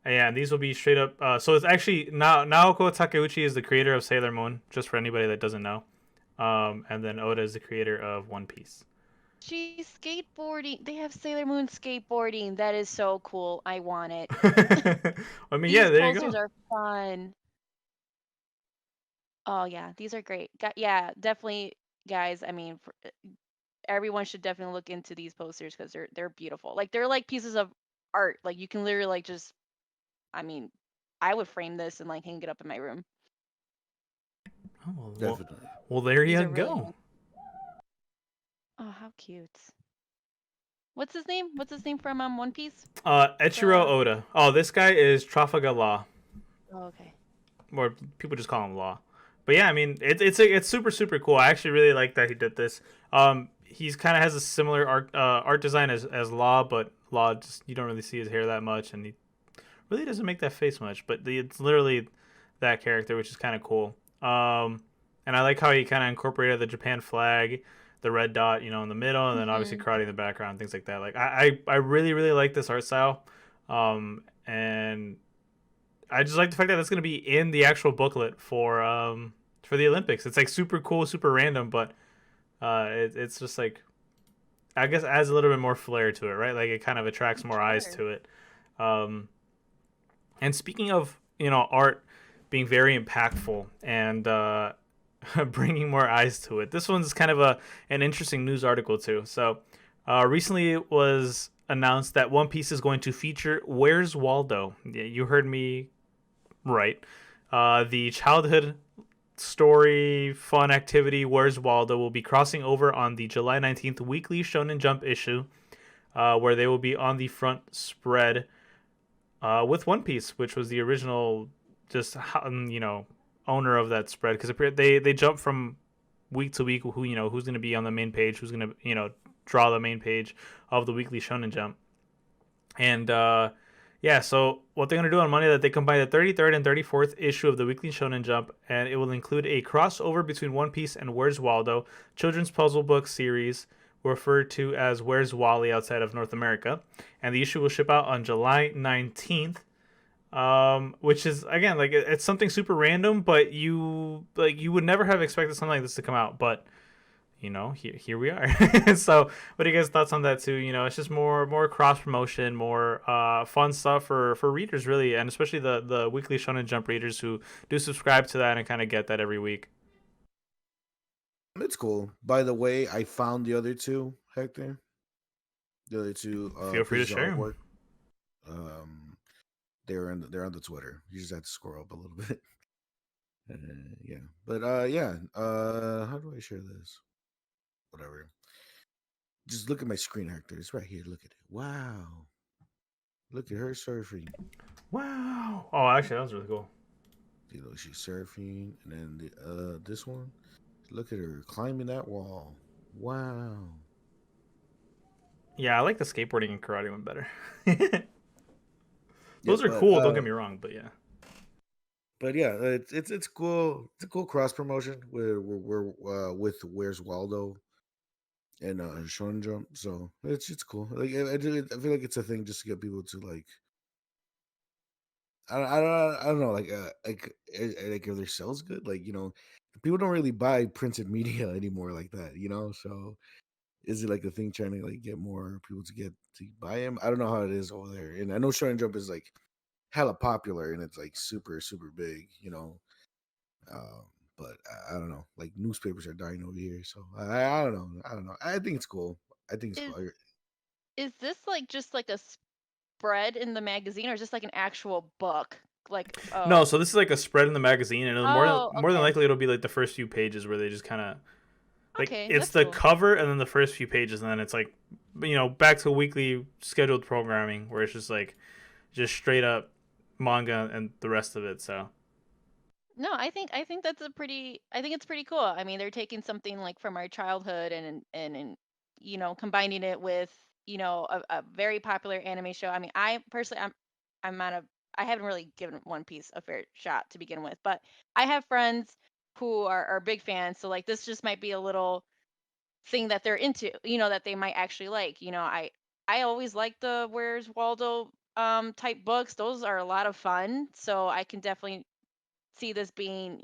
Yeah, and these will be straight up. So it's actually Naoko Takeuchi is the creator of Sailor Moon, just for anybody that doesn't know. And then Oda is the creator of One Piece. She's skateboarding. They have Sailor Moon skateboarding. That is so cool. I want it. I mean, These yeah, there you posters go. are fun. Oh yeah, these are great. Yeah, definitely, guys. I mean, everyone should definitely look into these posters because they're beautiful. Like they're like pieces of art. Like you can literally like just. I mean, I would frame this and like hang it up in my room. Oh, Definitely. Well, there These you are really go. nice. Oh, how cute. What's his name? What's his name from One Piece? Echiro Oda. Oh, this guy is Trafalgar Law, Oh, okay. or people just call him Law. But yeah, I mean, it's super cool. I actually really like that he did this. He's kind of has a similar art design as Law, but Law just you don't really see his hair that much, and he really doesn't make that face much. But it's literally that character, which is kind of cool. And I like how he kind of incorporated the Japan flag, the red dot, in the middle, and then obviously karate in the background, things like that. Like I really like this art style, and I just like the fact that it's going to be in the actual booklet for the Olympics. It's like super cool, super random, but it's just like I guess adds a little bit more flair to it, right? Like it kind of attracts more eyes to it. And speaking of art being very impactful and bringing more eyes to it, this one's kind of an interesting news article too. So recently it was announced that One Piece is going to feature Where's Waldo. Yeah, you heard me right. The childhood story fun activity Where's Waldo will be crossing over on the July 19th weekly Shonen Jump issue, where they will be on the front spread with One Piece, which was the original just owner of that spread, because they jump from week to week who's going to be on the main page, who's going to draw the main page of the weekly Shonen Jump. And yeah, so what they're going to do on Monday, that they combine the 33rd and 34th issue of the weekly Shonen Jump, and it will include a crossover between One Piece and Where's Waldo, children's puzzle book series referred to as Where's Wally outside of North America. And the issue will ship out on July 19th, which is, again, like it's something super random, but you would never have expected something like this to come out, but here we are. So what are you guys' thoughts on that too? It's just more cross promotion, more fun stuff for readers, really, and especially the weekly Shonen Jump readers who do subscribe to that and kind of get that every week. It's cool. By the way, I found the other two, Hector. The other two Feel free to pieces of share. artwork. They're on the Twitter. You just have to scroll up a little bit. Yeah, but yeah. How do I share this? Whatever. Just look at my screen, Hector. It's right here. Look at it. Wow. Look at her surfing. Wow. Oh, actually, that was really cool. She's surfing, and then this one. Look at her climbing that wall. Wow. Yeah, I like the skateboarding and karate one better. Those are but, cool. Don't get me wrong, but yeah. But yeah, it's cool. It's a cool cross promotion with Where's Waldo and Shonen Jump. So it's cool. Like I feel like it's a thing just to get people to like. I don't know, like if their sales good, like people don't really buy printed media anymore like that, So is it like a thing trying to like get more people to buy them? I don't know how it is over there, and I know Shonen Jump is like hella popular and it's like super big, but I don't know, like newspapers are dying over here, so I don't know. I think it's cool. I think it's cool. Is this like just like a spread in the magazine, or is this like an actual book? Like No, so this is like a spread in the magazine, and more than okay. likely it'll be like the first few pages where they just kind of like Okay, it's that's the cool. cover and then the first few pages, and then it's like back to weekly scheduled programming where it's just like just straight up manga and the rest of it. So No, I think that's I think it's pretty cool. I mean, they're taking something like from our childhood and combining it with a very popular anime show. I mean, I personally I'm not a I haven't really given One Piece a fair shot to begin with, but I have friends who are big fans. So like this just might be a little thing that they're into, that they might actually like. I always like the Where's Waldo type books. Those are a lot of fun. So I can definitely see this being,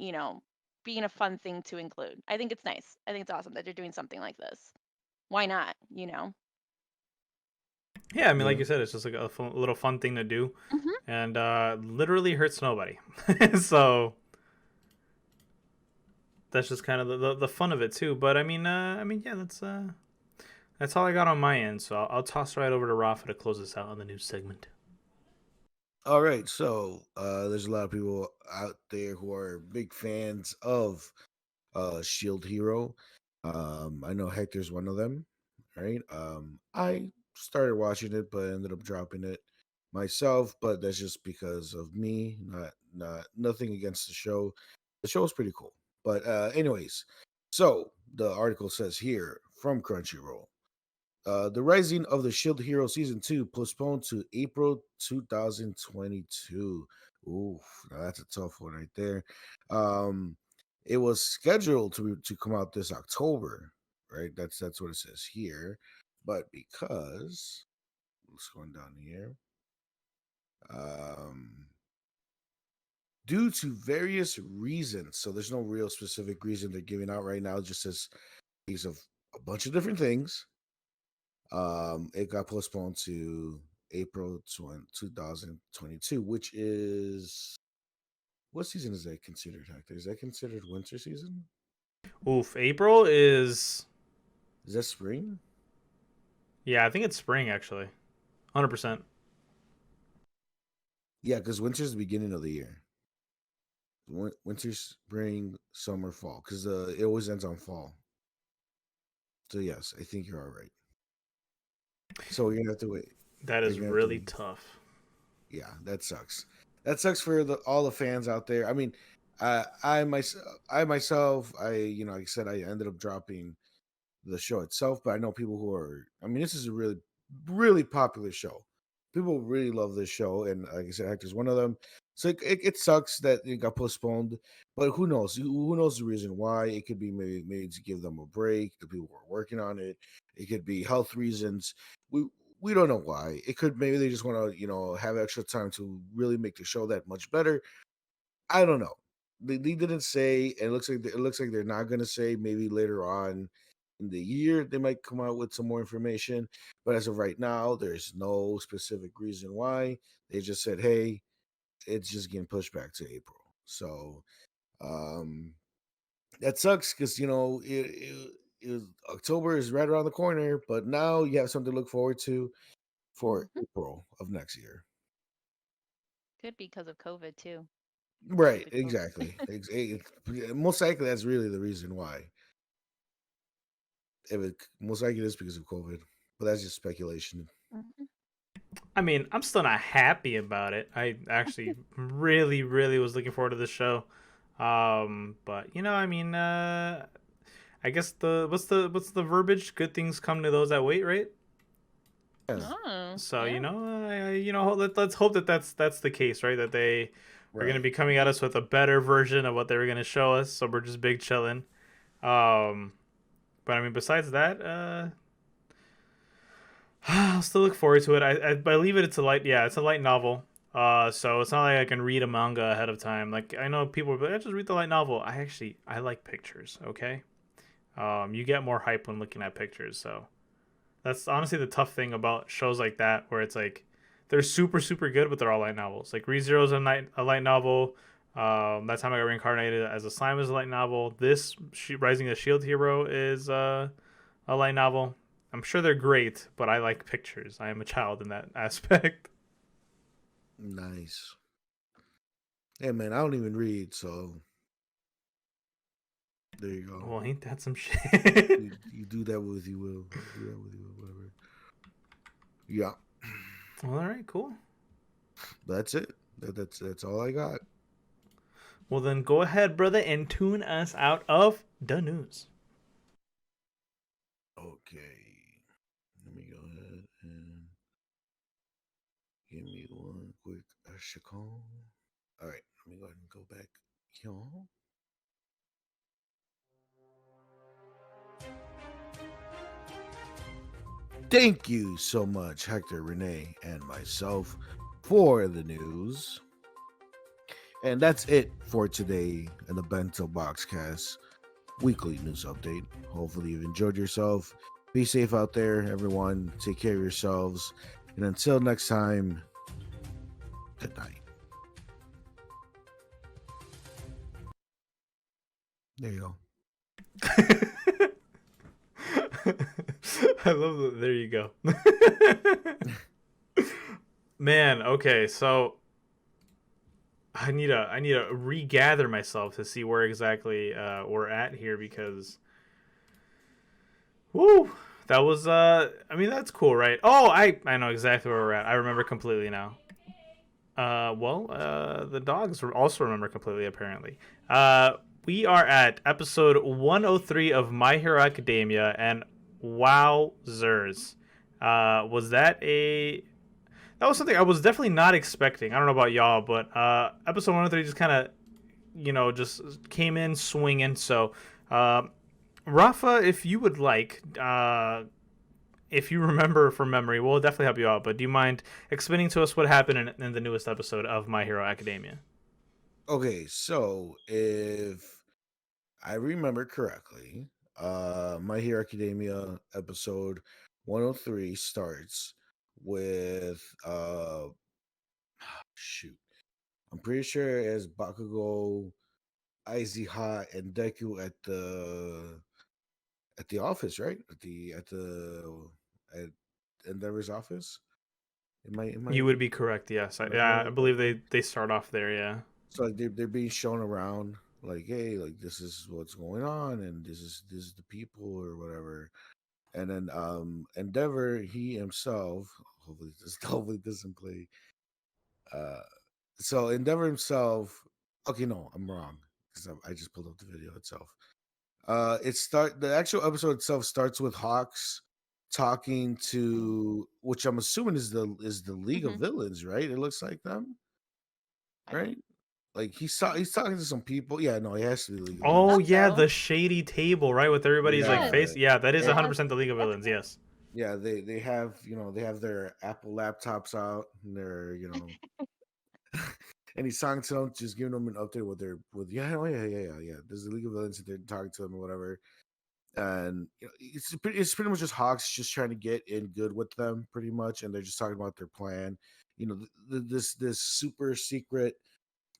being a fun thing to include. I think it's nice. I think it's awesome that they're doing something like this. Why not? yeah, I mean, like you said, it's just like a little fun thing to do, Hmm. and literally hurts nobody. So that's just kind of the fun of it too. But I mean, yeah, that's all I got on my end. So I'll toss right over to Rafa to close this out on the news segment. All right, so there's a lot of people out there who are big fans of Shield Hero. I know Hector's one of them, right? I started watching it, but ended up dropping it myself. But that's just because of me, not nothing against the show. The show is pretty cool. But anyways, so the article says here from Crunchyroll. The Rising of the Shield Hero Season 2 postponed to April 2022. Ooh, that's a tough one right there. Um, it was scheduled to come out this October, right? That's what it says here. But because let's go down here. Um, due to various reasons, so there's no real specific reason they're giving out right now. It just says these of a bunch of different things. It got postponed to April 2022, which is what season is that considered, Hector? Is that considered winter season? Oof, April is. Is that spring? Yeah, I think it's spring actually. 100%. Yeah, because winter's the beginning of the year. Winter, spring, summer, fall. Because it always ends on fall. So yes, I think you're all right. So you're gonna have to wait. That is really tough. Yeah, that sucks. That sucks for all the fans out there. I mean, I myself, like I said, I ended up dropping the show itself, but I know people who are. I mean, this is a really, really popular show. People really love this show, and like I said, Hector's one of them. So it sucks that it got postponed, but who knows? Who knows the reason why? It could be maybe to give them a break. The people who are working on it. It could be health reasons. We don't know why. It could maybe they just want to have extra time to really make the show that much better. I don't know. They didn't say, and it looks like they're not going to say. Maybe later on in the year they might come out with some more information. But as of right now, there's no specific reason why. They just said, "Hey, it's just getting pushed back to April." So um, that sucks because October is right around the corner. But now you have something to look forward to for Mhm. April of next year. Could be because of COVID too. Right, Stupid COVID. exactly. Most likely that's really the reason why. Most likely it is because of COVID, but that's just speculation. Mhm. I mean, I'm still not happy about it. I actually really, really was looking forward to this show. But I mean, I guess what's the verbiage? Good things come to those that wait, right? Yeah, Oh, So yeah. let's hope that that's the case, right? That they are going to right. be coming at us with a better version of what they were going to show us. So we're just big chilling. Um, but I mean, besides that, I'll still look forward to it. I believe it's a light, yeah, it's a light novel. So it's not like I can read a manga ahead of time. Like I know people, but I just read the light novel. I like pictures. Okay, you get more hype when looking at pictures. So that's honestly the tough thing about shows like that, where it's like they're super super good, but they're all light novels. Like ReZero's a light novel. That time I got reincarnated as a slime is a light novel. This Rising the Shield Hero is a light novel. I'm sure they're great, but I like pictures. I am a child in that aspect. Nice. Hey man, I don't even read, so there you go. Well, ain't that some shit? You do that with you will. Do that with you will, whatever. Yeah, Well, all right, cool. that's it. That's all I got. Well, then go ahead, brother, and tune us out of the news. Okay, let me go ahead and give me one quick second. All right, let me go ahead and go back here. Thank you so much, Hector, Renee, and myself for the news. And that's it for today in the Bento Boxcast weekly news update. Hopefully, you've enjoyed yourself. Be safe out there, everyone. Take care of yourselves. And until next time, good night. There you go. I love that. There you go. Man, okay, so I need to regather myself to see where exactly we're at here because woo, That was I mean that's cool, right? Oh, I know exactly where we're at. I remember completely now. The dogs also remember completely apparently. We are at episode 103 of My Hero Academia, and wowzers. Was that was something I was definitely not expecting. I don't know about y'all, but episode 103 just kind of, just came in swinging. So, Rafa, if you would like, if you remember from memory, we'll definitely help you out. But do you mind explaining to us what happened in the newest episode of My Hero Academia? Okay, so if I remember correctly, My Hero Academia episode 103 starts with shoot. I'm pretty sure as Bakugo, Icy Hot, and Deku at the office, right? At Endeavor's office. You would be correct. Yes, am I yeah, right I about believe that? they start off there. Yeah. So like they're being shown around, like, hey, like this is what's going on, and this is the people or whatever. And then Endeavor, he himself, hopefully this hopefully doesn't play. Uh, so Endeavor himself. Okay, no, I'm wrong because I just pulled up the video itself. The actual episode itself starts with Hawks talking to, which I'm assuming is the League of Hmm. Villains, right? It looks like them, I right? Like he's talking to some people. Yeah, no, he has to be League of Villains. Oh thought yeah, so. the shady table, right, with everybody's like Yes. face. Yeah, Yeah, that is yeah, 100% Yes. the League of That's Villains. Yes. yeah. They have they have their Apple laptops out, and they're and he's talking to them, just giving them an update with their with yeah. There's the League of Villains, and they're talking to them or whatever. And it's pretty much just Hawks just trying to get in good with them, pretty much, and they're just talking about their plan. This super secret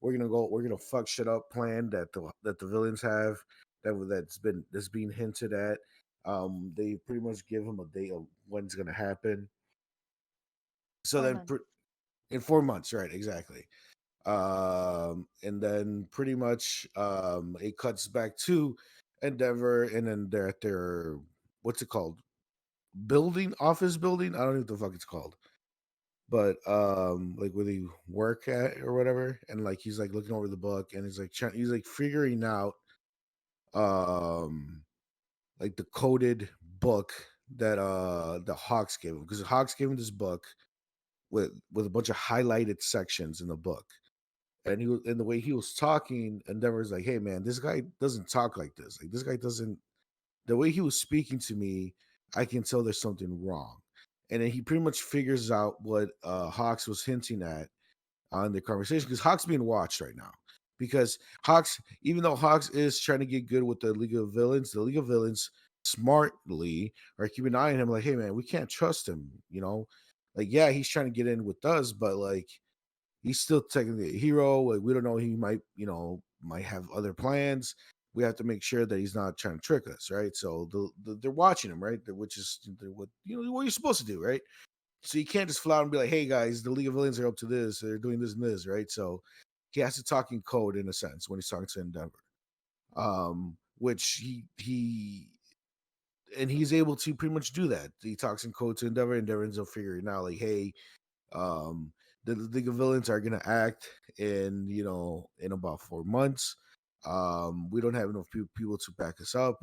we're gonna fuck shit up plan that the villains have that's being hinted at. They pretty much give him a date of when it's gonna happen. So 4 months. in 4 months, right? Exactly. And then pretty much it cuts back to Endeavor, and then they're at their what's it called? Office building. I don't know what the fuck it's called, but like where they work at or whatever. And like he's like looking over the book, and he's like figuring out um like the coded book that the Hawks gave him, because the Hawks gave him this book with a bunch of highlighted sections in the book. And and the way he was talking, Endeavor's like, hey man, this guy doesn't talk like this. Like this guy doesn't, the way he was speaking to me, I can tell there's something wrong. And then he pretty much figures out what Hawks was hinting at on the conversation, because Hawks being watched right now. Because Hawks, even though Hawks is trying to get good with the League of Villains, the League of Villains smartly are keeping an eye on him, like, hey man, we can't trust him, Like, yeah, he's trying to get in with us, but like he's still technically a hero. Like, we don't know, he might, might have other plans. We have to make sure that he's not trying to trick us, right? So they're watching him, right? Which is what what you're supposed to do, right? So you can't just flat out and be like, "Hey guys, the League of Villains are up to this. They're doing this and this," right? So he has to talk in code in a sense when he's talking to Endeavor, which he's able to pretty much do that. He talks in code to Endeavor. Endeavor ends up figuring out like, "Hey, um, the League of Villains are gonna act in in about 4 months. We don't have enough people to back us up.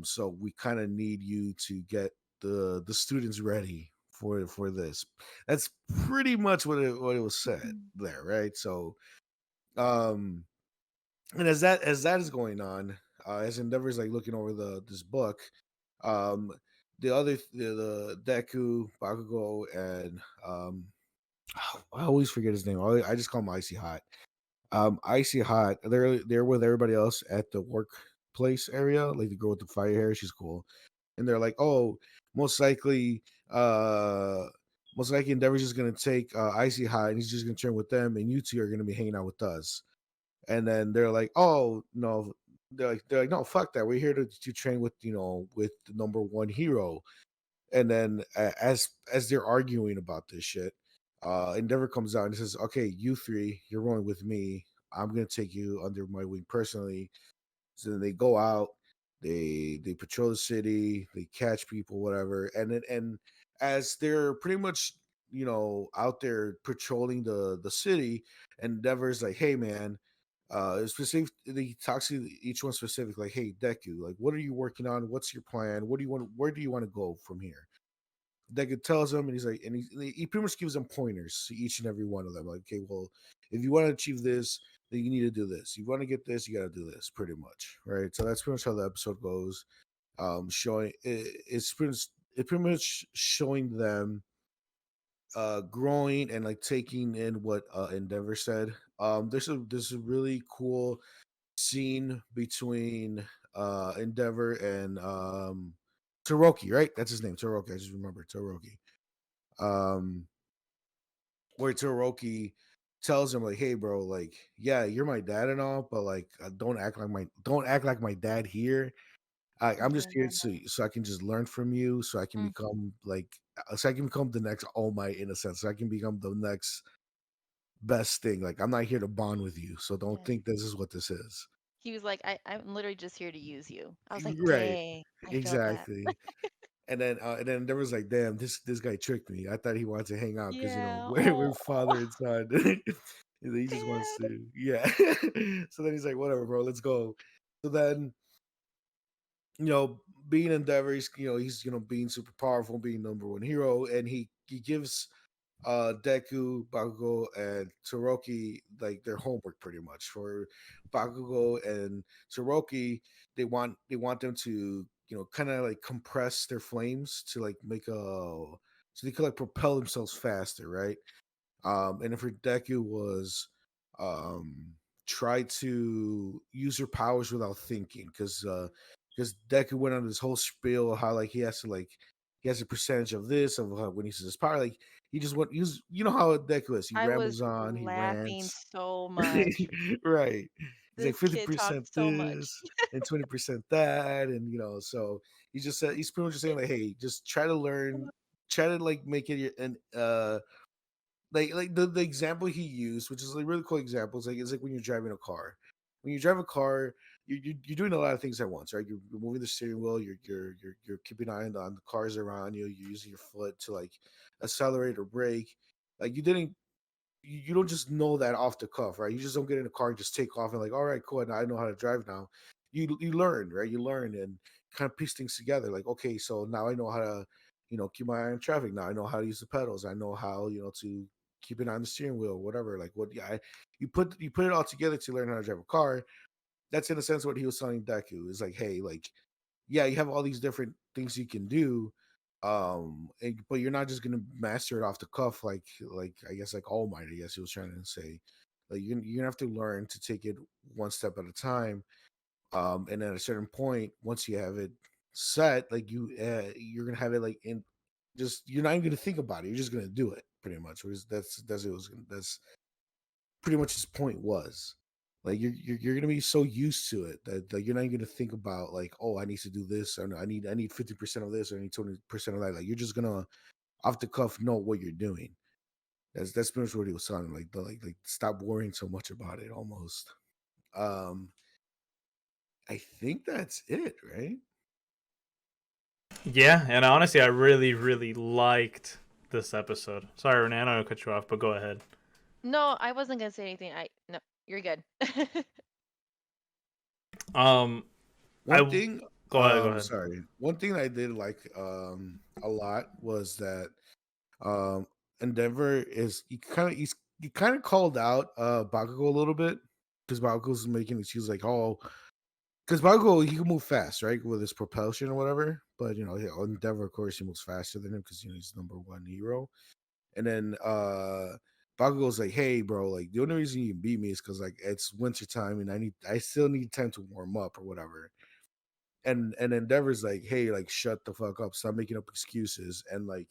So we kind of need you to get the students ready for this." That's pretty much what it was said Mhm. there, right? So um and as that is going on, as Endeavor's like looking over this book, um the Deku, Bakugo, and I always forget his name. I just call him Icy Hot. Icy Hot, they're with everybody else at the workplace area, like the girl with the fire hair, she's cool. And they're like, oh, most likely, uh most likely Endeavor's just gonna take Icy Hot, and he's just gonna train with them, and you two are gonna be hanging out with us. And then they're like, oh no, they're like, no, fuck that. We're here to train with with the number one hero. And then as they're arguing about this shit, Endeavor comes out and says, okay, you three, you're rolling with me. I'm gonna take you under my wing personally. So then they go out. They patrol the city, they catch people, whatever, and as they're pretty much out there patrolling the city, Endeavor's like, hey man, specific. He talks to each one specific, like, hey Deku, like, what are you working on? What's your plan? What do you want? Where do you want to go from here? Deku tells him, and he's like, and he pretty much gives them pointers to each and every one of them. Like, okay, well, if you want to achieve this, then you need to do this. You want to get this, you got to do this, pretty much, right? So that's pretty much how the episode goes. Showing it pretty much showing them growing and like taking in what Endeavor said. There's a really cool scene between Endeavor and Toroki, right? That's his name, Toroki. I just remember Toroki. Um, where Toroki tells him like, "Hey, bro, like, yeah, you're my dad and all, but like, don't act like my dad here. I'm just here Yeah. so I can just learn from you, so I can Mm, become like, so I can become the next All Might in a sense. So I can become the next best thing. Like, I'm not here to bond with you, so don't yeah. think this is what this is." He was like, I'm literally just here to use you. I was like, Right. dang, I felt that. Exactly. And then there was like, damn, this guy tricked me. I thought he wanted to hang out because Yeah. we're Oh, father and son. He just wants man. to, yeah. So then he's like, whatever, bro, let's go. So then, you know, being Endeavor, he's being super powerful, being number one hero, and he gives Deku, Bakugo, and Toroki like their homework pretty much. For Bakugo and Toroki, they want them to kind of like compress their flames to like make a so they could like propel themselves faster, right? And then for Deku was um try to use her powers without thinking, because Deku went on this whole spiel of how like he has a percentage of this of when he uses his power, like he just went use how Deku is, he I was rambles on, he laughing rants. so much. Right. He's like This kid 50% talked so much. this and 20% that, and so he just said he's pretty much just saying like, hey, just try to learn, try to like make it an like the example he used, which is a really cool example, is like it's like when you're driving a car. When you drive a car, you're doing a lot of things at once, right? You're moving the steering wheel, you're keeping an eye on the cars around you, you're using your foot to like accelerate or brake. Like you don't just know that off the cuff, right? You just don't get in a car and just take off and like, all right, cool, now I know how to drive now. You learn, right? You learn and kind of piece things together. Like, okay, so now I know how to, keep my eye on traffic. Now I know how to use the pedals. I know how, to keep it on the steering wheel, whatever. Like what yeah, you put it all together to learn how to drive a car. That's in a sense what he was telling Deku. Is like, hey, like, yeah, you have all these different things you can do, but you're not just gonna master it off the cuff, like I guess like All Might, I guess he was trying to say. Like you're gonna have to learn to take it one step at a time, and at a certain point, once you have it set, like you're gonna have it like in, just you're not even gonna think about it, you're just gonna do it pretty much. That's pretty much his point was. Like you're gonna be so used to it that like you're not even gonna think about like, oh, I need to do this, or no, I need 50% of this, or I need 20% of that. Like you're just gonna off the cuff know what you're doing. That's pretty much what he was saying. Like stop worrying so much about it almost. Um I think that's it, right? Yeah, and honestly, I really, really liked this episode. Sorry, Renee, I don't want to cut you off, but go ahead. No, I wasn't gonna say anything. No, you're good. Um, I One thing, Go ahead, go ahead. sorry. One thing I did like a lot was that um Endeavor is he kind of called out Bakugo a little bit, because Bakugo's making excuses like, oh, because Bakugo, he can move fast, right, with his propulsion or whatever. But Endeavor, of course, he moves faster than him because he's number one hero. And then Bakugo's like, hey, bro, like the only reason you can beat me is because like it's winter time and I still need time to warm up or whatever. And Endeavor's like, hey, like shut the fuck up, stop making up excuses. And like,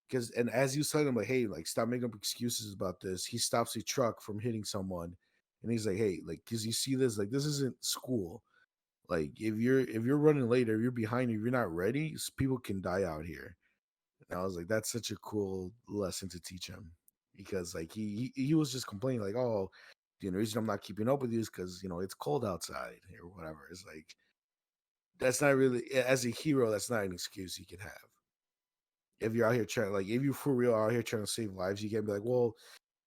because and as you telling him like, hey, like stop making up excuses about this, he stops a truck from hitting someone, and he's like, hey, like, because you see this, like, this isn't school. Like if you're running late, or you're behind, if you're not ready, people can die out here. And I was like, that's such a cool lesson to teach him, because like he was just complaining like, oh, the reason I'm not keeping up with you is because it's cold outside or whatever. It's like that's not really as a hero. That's not an excuse you can have. If you're out here trying, like, if you for real are out here trying to save lives, you can't be like, well,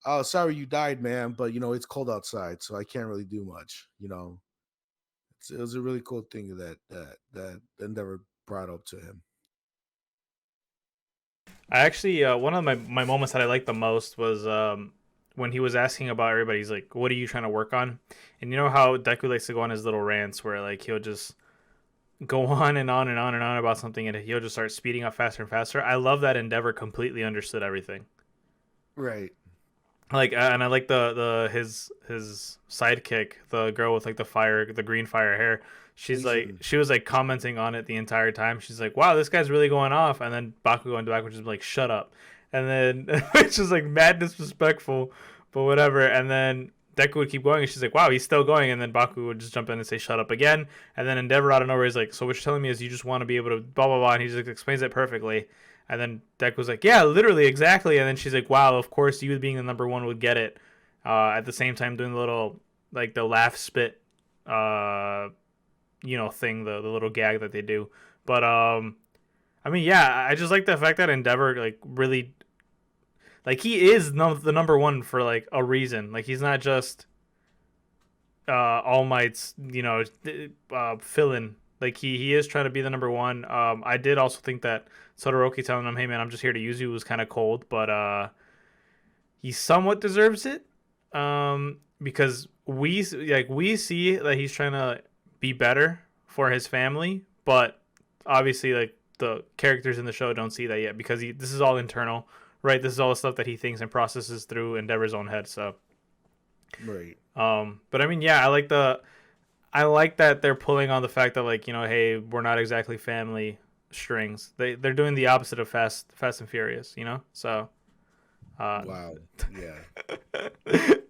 oh, sorry you died, man, but it's cold outside, so I can't really do much. It was a really cool thing that Endeavor brought up to him. I actually one of my moments that I liked the most was when he was asking about everybody. He's like, "What are you trying to work on?" And you know how Deku likes to go on his little rants where like he'll just go on and on and on and on about something, and he'll just start speeding up faster and faster. I love that Endeavor completely understood everything. Right. Like, and I like his sidekick, the girl with like the green fire hair. She was like commenting on it the entire time. She's like, "Wow, this guy's really going off," and then Bakugo in the back would just be like, "Shut up," and then it's just like mad disrespectful, but whatever. And then Deku would keep going, and she's like, "Wow, he's still going," and then Bakugo would just jump in and say, "Shut up" again, and then Endeavor out of nowhere is like, "So what you're telling me is you just want to be able to blah blah blah," and he just explains it perfectly. And then Deck was like, "Yeah, literally, exactly." And then she's like, "Wow, of course, you being the number one would get it." At the same time, doing the little like the laugh spit, thing, the little gag that they do. But I mean, yeah, I just like the fact that Endeavor like really, like he is the number one for like a reason. Like he's not just All Might's fill-in. Like he is trying to be the number one. I did also think that Todoroki telling him, "Hey man, I'm just here to use you," was kind of cold, but he somewhat deserves it. Because we see that he's trying to be better for his family, but obviously like the characters in the show don't see that yet because this is all internal, right? This is all the stuff that he thinks and processes through Endeavor's own head. So, right. But I mean, yeah, I like that they're pulling on the fact that like hey, we're not exactly family strings. They're doing the opposite of Fast and Furious, So. Wow. Yeah.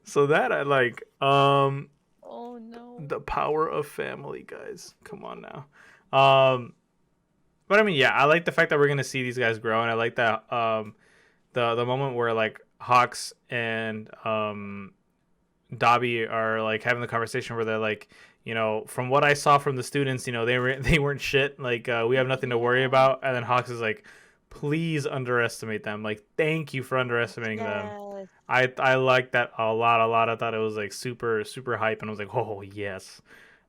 So that I like. Oh no. The power of family, guys. Come on now. But I mean, yeah, I like the fact that we're gonna see these guys grow, and I like that the moment where like Hawks and Dobby are like having the conversation where they're like, from what I saw from the students, they weren't shit. Like we have nothing to worry about. And then Hawks is like, please underestimate them. Like, thank you for underestimating them. Yes. I like that a lot. I thought it was like super hype, and I was like, oh yes.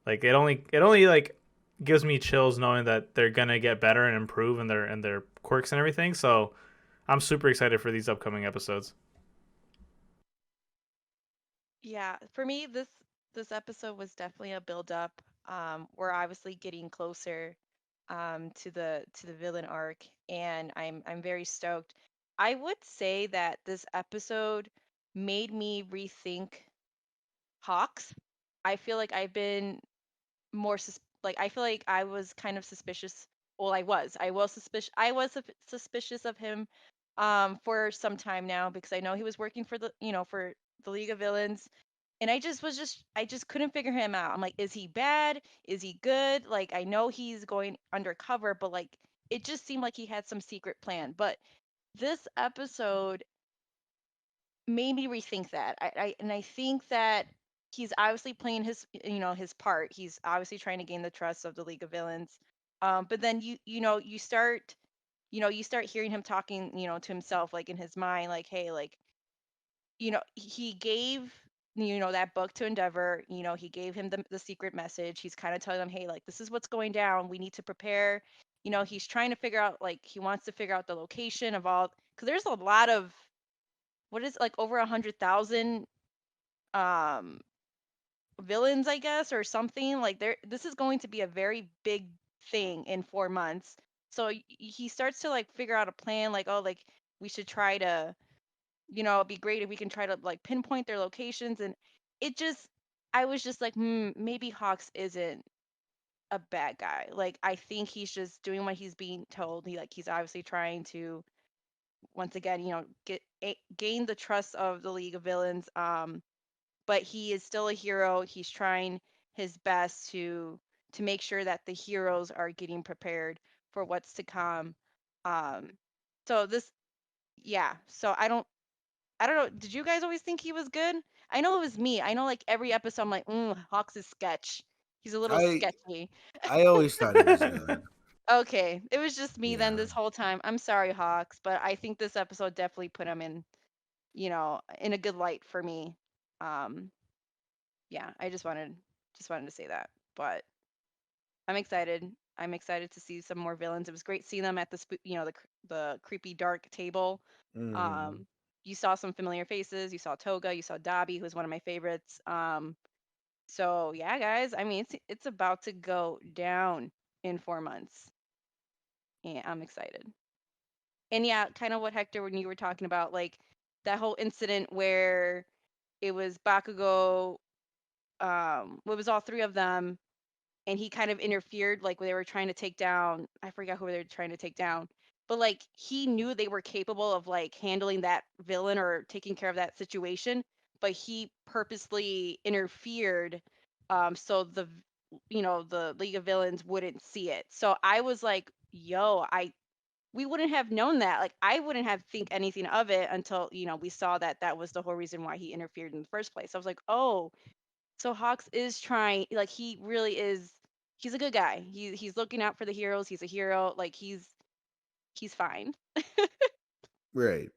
Like it only like gives me chills knowing that they're gonna get better and improve in their quirks and everything. So I'm super excited for these upcoming episodes. Yeah, for me, this episode was definitely a build up. We're obviously getting closer to the villain arc, and I'm very stoked. I would say that this episode made me rethink Hawks. I feel like I've been like I feel like I was kind of suspicious. Well, I was suspicious of him for some time now because I know he was working for the League of Villains, and I just couldn't figure him out. I'm like, is he bad? Is he good? Like I know he's going undercover, but like it just seemed like he had some secret plan. But this episode made me rethink that. I think that he's obviously playing his part. He's obviously trying to gain the trust of the League of Villains. But then you start hearing him talking, to himself, like in his mind, like, hey, like, he gave that book to Endeavor. He gave him the secret message. He's kind of telling them, hey, like, this is what's going down. We need to prepare. He's trying to figure out, like, he wants to figure out the location of all, because there's a lot of, what is it, like over 100,000 um villains, I guess, or something. Like this is going to be a very big thing in 4 months. So he starts to like figure out a plan, like, oh, like we should try to, it'd be great if we can try to like pinpoint their locations. And it just, I was just like, maybe Hawks isn't a bad guy. Like I think he's just doing what he's being told. He's obviously trying to, once again, gain the trust of the League of Villains. But he is still a hero. He's trying his best to make sure that the heroes are getting prepared for what's to come. Um, so this, yeah. So I don't know. Did you guys always think he was good? I know it was me. I know like every episode I'm like, Hawks is sketch. He's a little I sketchy. I always thought he was good. Okay, it was just me then Yeah. this whole time. I'm sorry, Hawks, but I think this episode definitely put him in, in a good light for me. Um, yeah, I just wanted to say that. But I'm excited. I'm excited to see some more villains. It was great seeing them at the creepy dark table. Hmm. Um, you saw some familiar faces. You saw Toga. You saw Dobby, who's one of my favorites. So yeah, guys. I mean, it's about to go down in 4 months, and I'm excited. And yeah, kind of what Hector, when you were talking about, like that whole incident where it was Bakugo, it was all three of them, and he kind of interfered, like when they were trying to take down, I forgot who they were trying to take down, but like he knew they were capable of like handling that villain or taking care of that situation, but he purposely interfered, so the League of Villains wouldn't see it. So I was like, yo, we wouldn't have known that. Like I wouldn't have think anything of it until, we saw that that was the whole reason why he interfered in the first place. I was like, oh, so Hawks is trying, like he really is. He's a good guy. He's looking out for the heroes. He's a hero. Like he's fine. Right.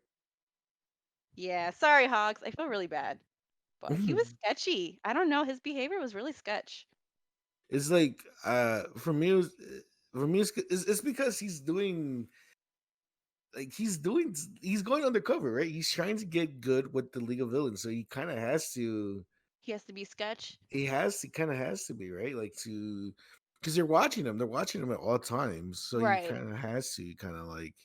Yeah, sorry Hawks. I feel really bad, but he was sketchy. I don't know. His behavior was really sketch. It's like for me, it's because he's doing like he's going undercover, right? He's trying to get good with the League of Villains, so he kind of has to. He has to be sketch. He kind of has to be right, like to because they're watching him. They're watching him at all times, so he Right. kind of has to kind of like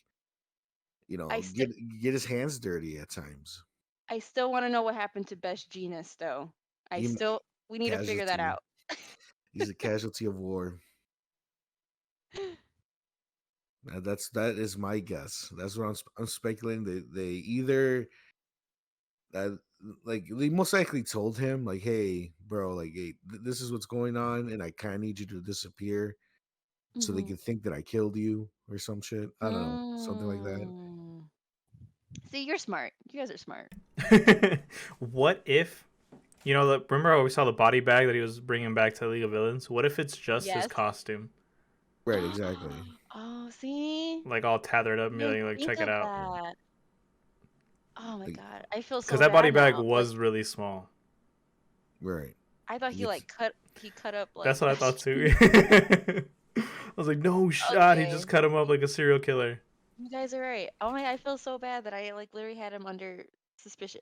I still get his hands dirty at times. I still want to know what happened to Best Genius though. He We need to figure that casualty. out. He's a casualty of war. That is my guess. That's what I'm speculating. They either that like they most likely told him like, hey, bro, like, hey, this is what's going on, and I kind of need you to disappear so they Mhm. can think that I killed you or some shit. I don't know, something like that. Mm. See, you're smart. You guys are smart. What if, remember how we saw the body bag that he was bringing back to the League of Villains? What if it's just his Yes. costume, Right, exactly. Oh, see? like all tethered up I and be didn't like, think check it of out? that. Oh my Like, god. I feel Because so that body bad bag now. Like was really small. right. I thought He he gets like cut up like That's what I thought Best too. Genius. I was like, no shot. He just Okay. cut him up like a serial killer. You guys are right. Oh my, I feel so bad that I like literally had him under suspicion.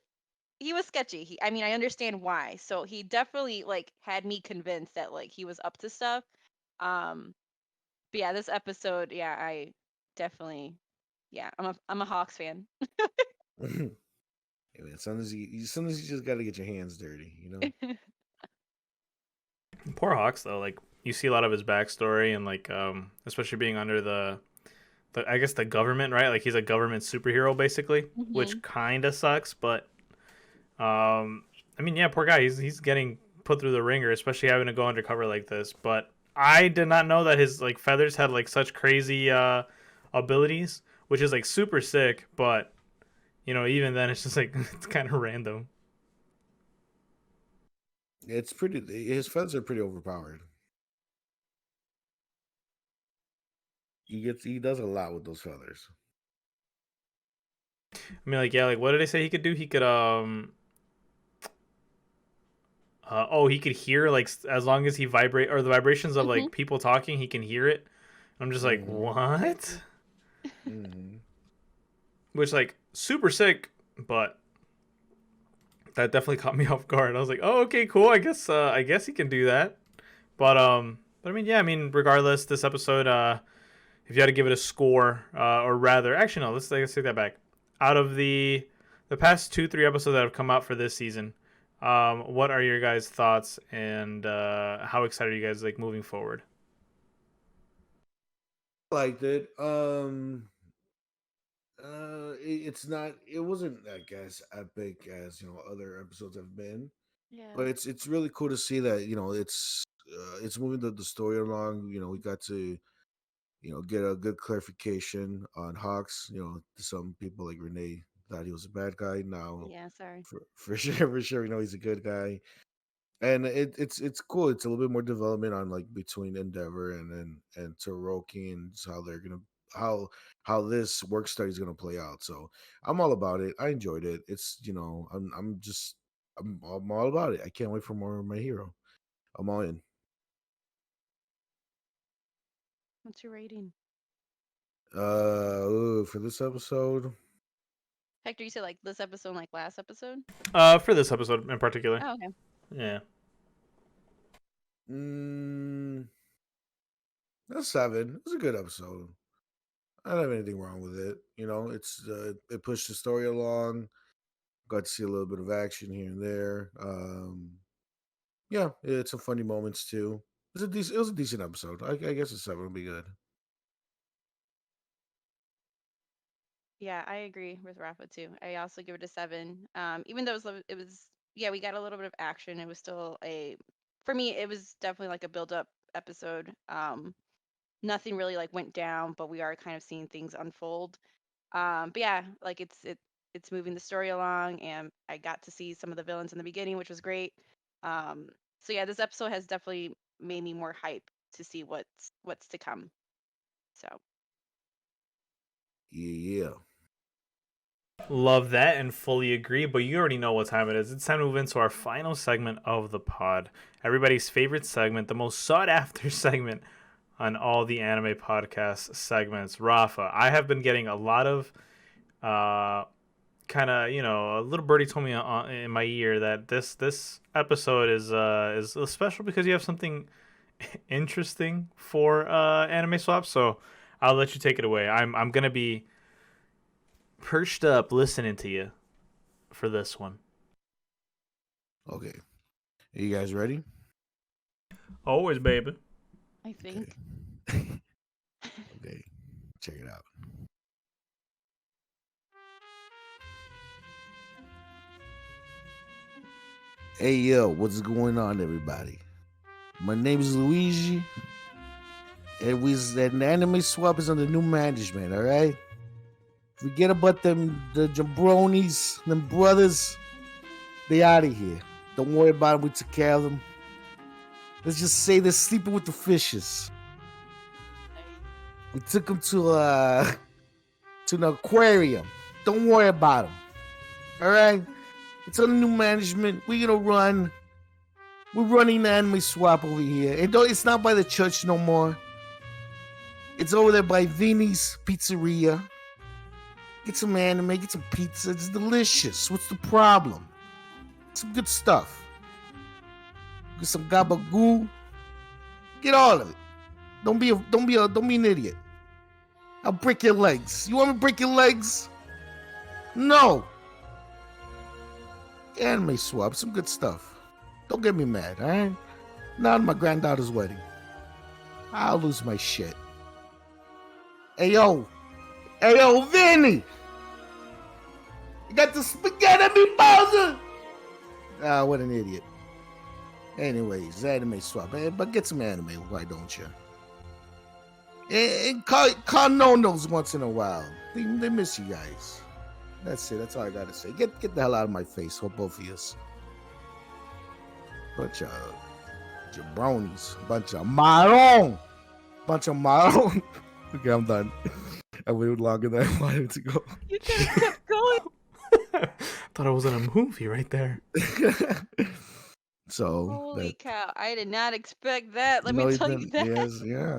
He was sketchy. I mean, I understand why. So he definitely like had me convinced that like he was up to stuff. Um, but yeah, this episode, yeah, I definitely, yeah, I'm a Hawks fan. Hey, man, sometimes you just got to get your hands dirty, you know. Poor Hawks though. Like you see a lot of his backstory and like especially being under the I guess the government, right? Like he's a government superhero basically, Hmm. which kind of sucks. But I mean, yeah, poor guy. He's getting put through the ringer, especially having to go undercover like this. But I did not know that his like feathers had like such crazy abilities, which is like super sick. But even then, it's just like it's kind of random. It's pretty. His feathers are pretty overpowered. He does a lot with those feathers. I mean, like yeah, like what did they say he could do? He could he could hear like as long as he vibrate or the vibrations of Hmm. like people talking, he can hear it. I'm just like, Mm-hmm. what? Mm-hmm. Which like super sick, but that definitely caught me off guard. I was like, oh, okay, cool. I guess he can do that. But I mean, yeah, I mean, regardless, this episode, if you had to give it a score, or rather, actually, no, let's take that back. Out of the past 2-3 episodes that have come out for this season, what are your guys' thoughts and how excited are you guys like moving forward? Liked it. It's not. It wasn't, I guess, epic as other episodes have been, Yeah. but it's really cool to see that it's moving the story along. We got to get a good clarification on Hawks. Some people like Renee thought he was a bad guy. Now, Yeah. Sorry. for sure, for sure, we know he's a good guy. and it's cool. It's a little bit more development on like between Endeavor and Toroki and just how they're gonna how how this work study is gonna play out. So I'm all about it. I enjoyed it. It's I'm all about it. I can't wait for more of My Hero. I'm all in. What's your rating? For this episode, Hector, you said like this episode and like last episode? For this episode in particular. Oh, okay. Yeah. That's 7. It's a good episode. I don't have anything wrong with it. It pushed the story along. Got to see a little bit of action here and there. Yeah, it's some funny moments too. It was a decent episode. I guess a 7 would be good. Yeah, I agree with Rafa too. I also give it a 7. Even though it was yeah, we got a little bit of action. It was still for me, it was definitely like a build up episode. Nothing really like went down, but we are kind of seeing things unfold. But yeah, like it's moving the story along, and I got to see some of the villains in the beginning, which was great. Um, so yeah, this episode has definitely made me more hype to see what's to come. So Yeah. Love that and fully agree, but you already know what time it is. It's time to move into our final segment of the pod. Everybody's favorite segment, the most sought after segment on all the anime podcast segments. Rafa, I have been getting a lot of kind of, a little birdie told me in my ear that this episode is special because you have something interesting for anime swap. So I'll let you take it away. I'm gonna be perched up listening to you for this one. Okay. Are you guys ready? Always, baby. I think. Okay. Check it out. Hey yo, what's going on, everybody? My name is Luigi, and Anime Swap is under new management. All right. Forget about the jabronis, them brothers. They out of here. Don't worry about them. We took care of them. Let's just say they're sleeping with the fishes. We took them to an aquarium. Don't worry about them. All right. It's under new management. We're running the Anime Swap over here. It's not by the church no more. It's over there by Vinny's Pizzeria. Get some anime, get some pizza. It's delicious. What's the problem? Some good stuff. Get some gabagoo. Get all of it. Don't be an idiot. I'll break your legs. You want me to break your legs? No. Anime Swap, some good stuff. Don't get me mad, all right? Not at my granddaughter's wedding. I'll lose my shit. Hey yo, Vinny! You got the spaghetti meatballs? Ah, what an idiot. Anyways, Anime Swap, but get some anime, why don't you? And call no-nos once in a while. They miss you guys. That's it. That's all I gotta say. Get the hell out of my face, for both of you. Bunch of jabronis. Bunch of marron. Okay, I'm done. I waited longer than I wanted to go. You could have kept going. Thought I was in a movie right there. So Holy cow! I did not expect that. Let me tell you that. Yes, yeah.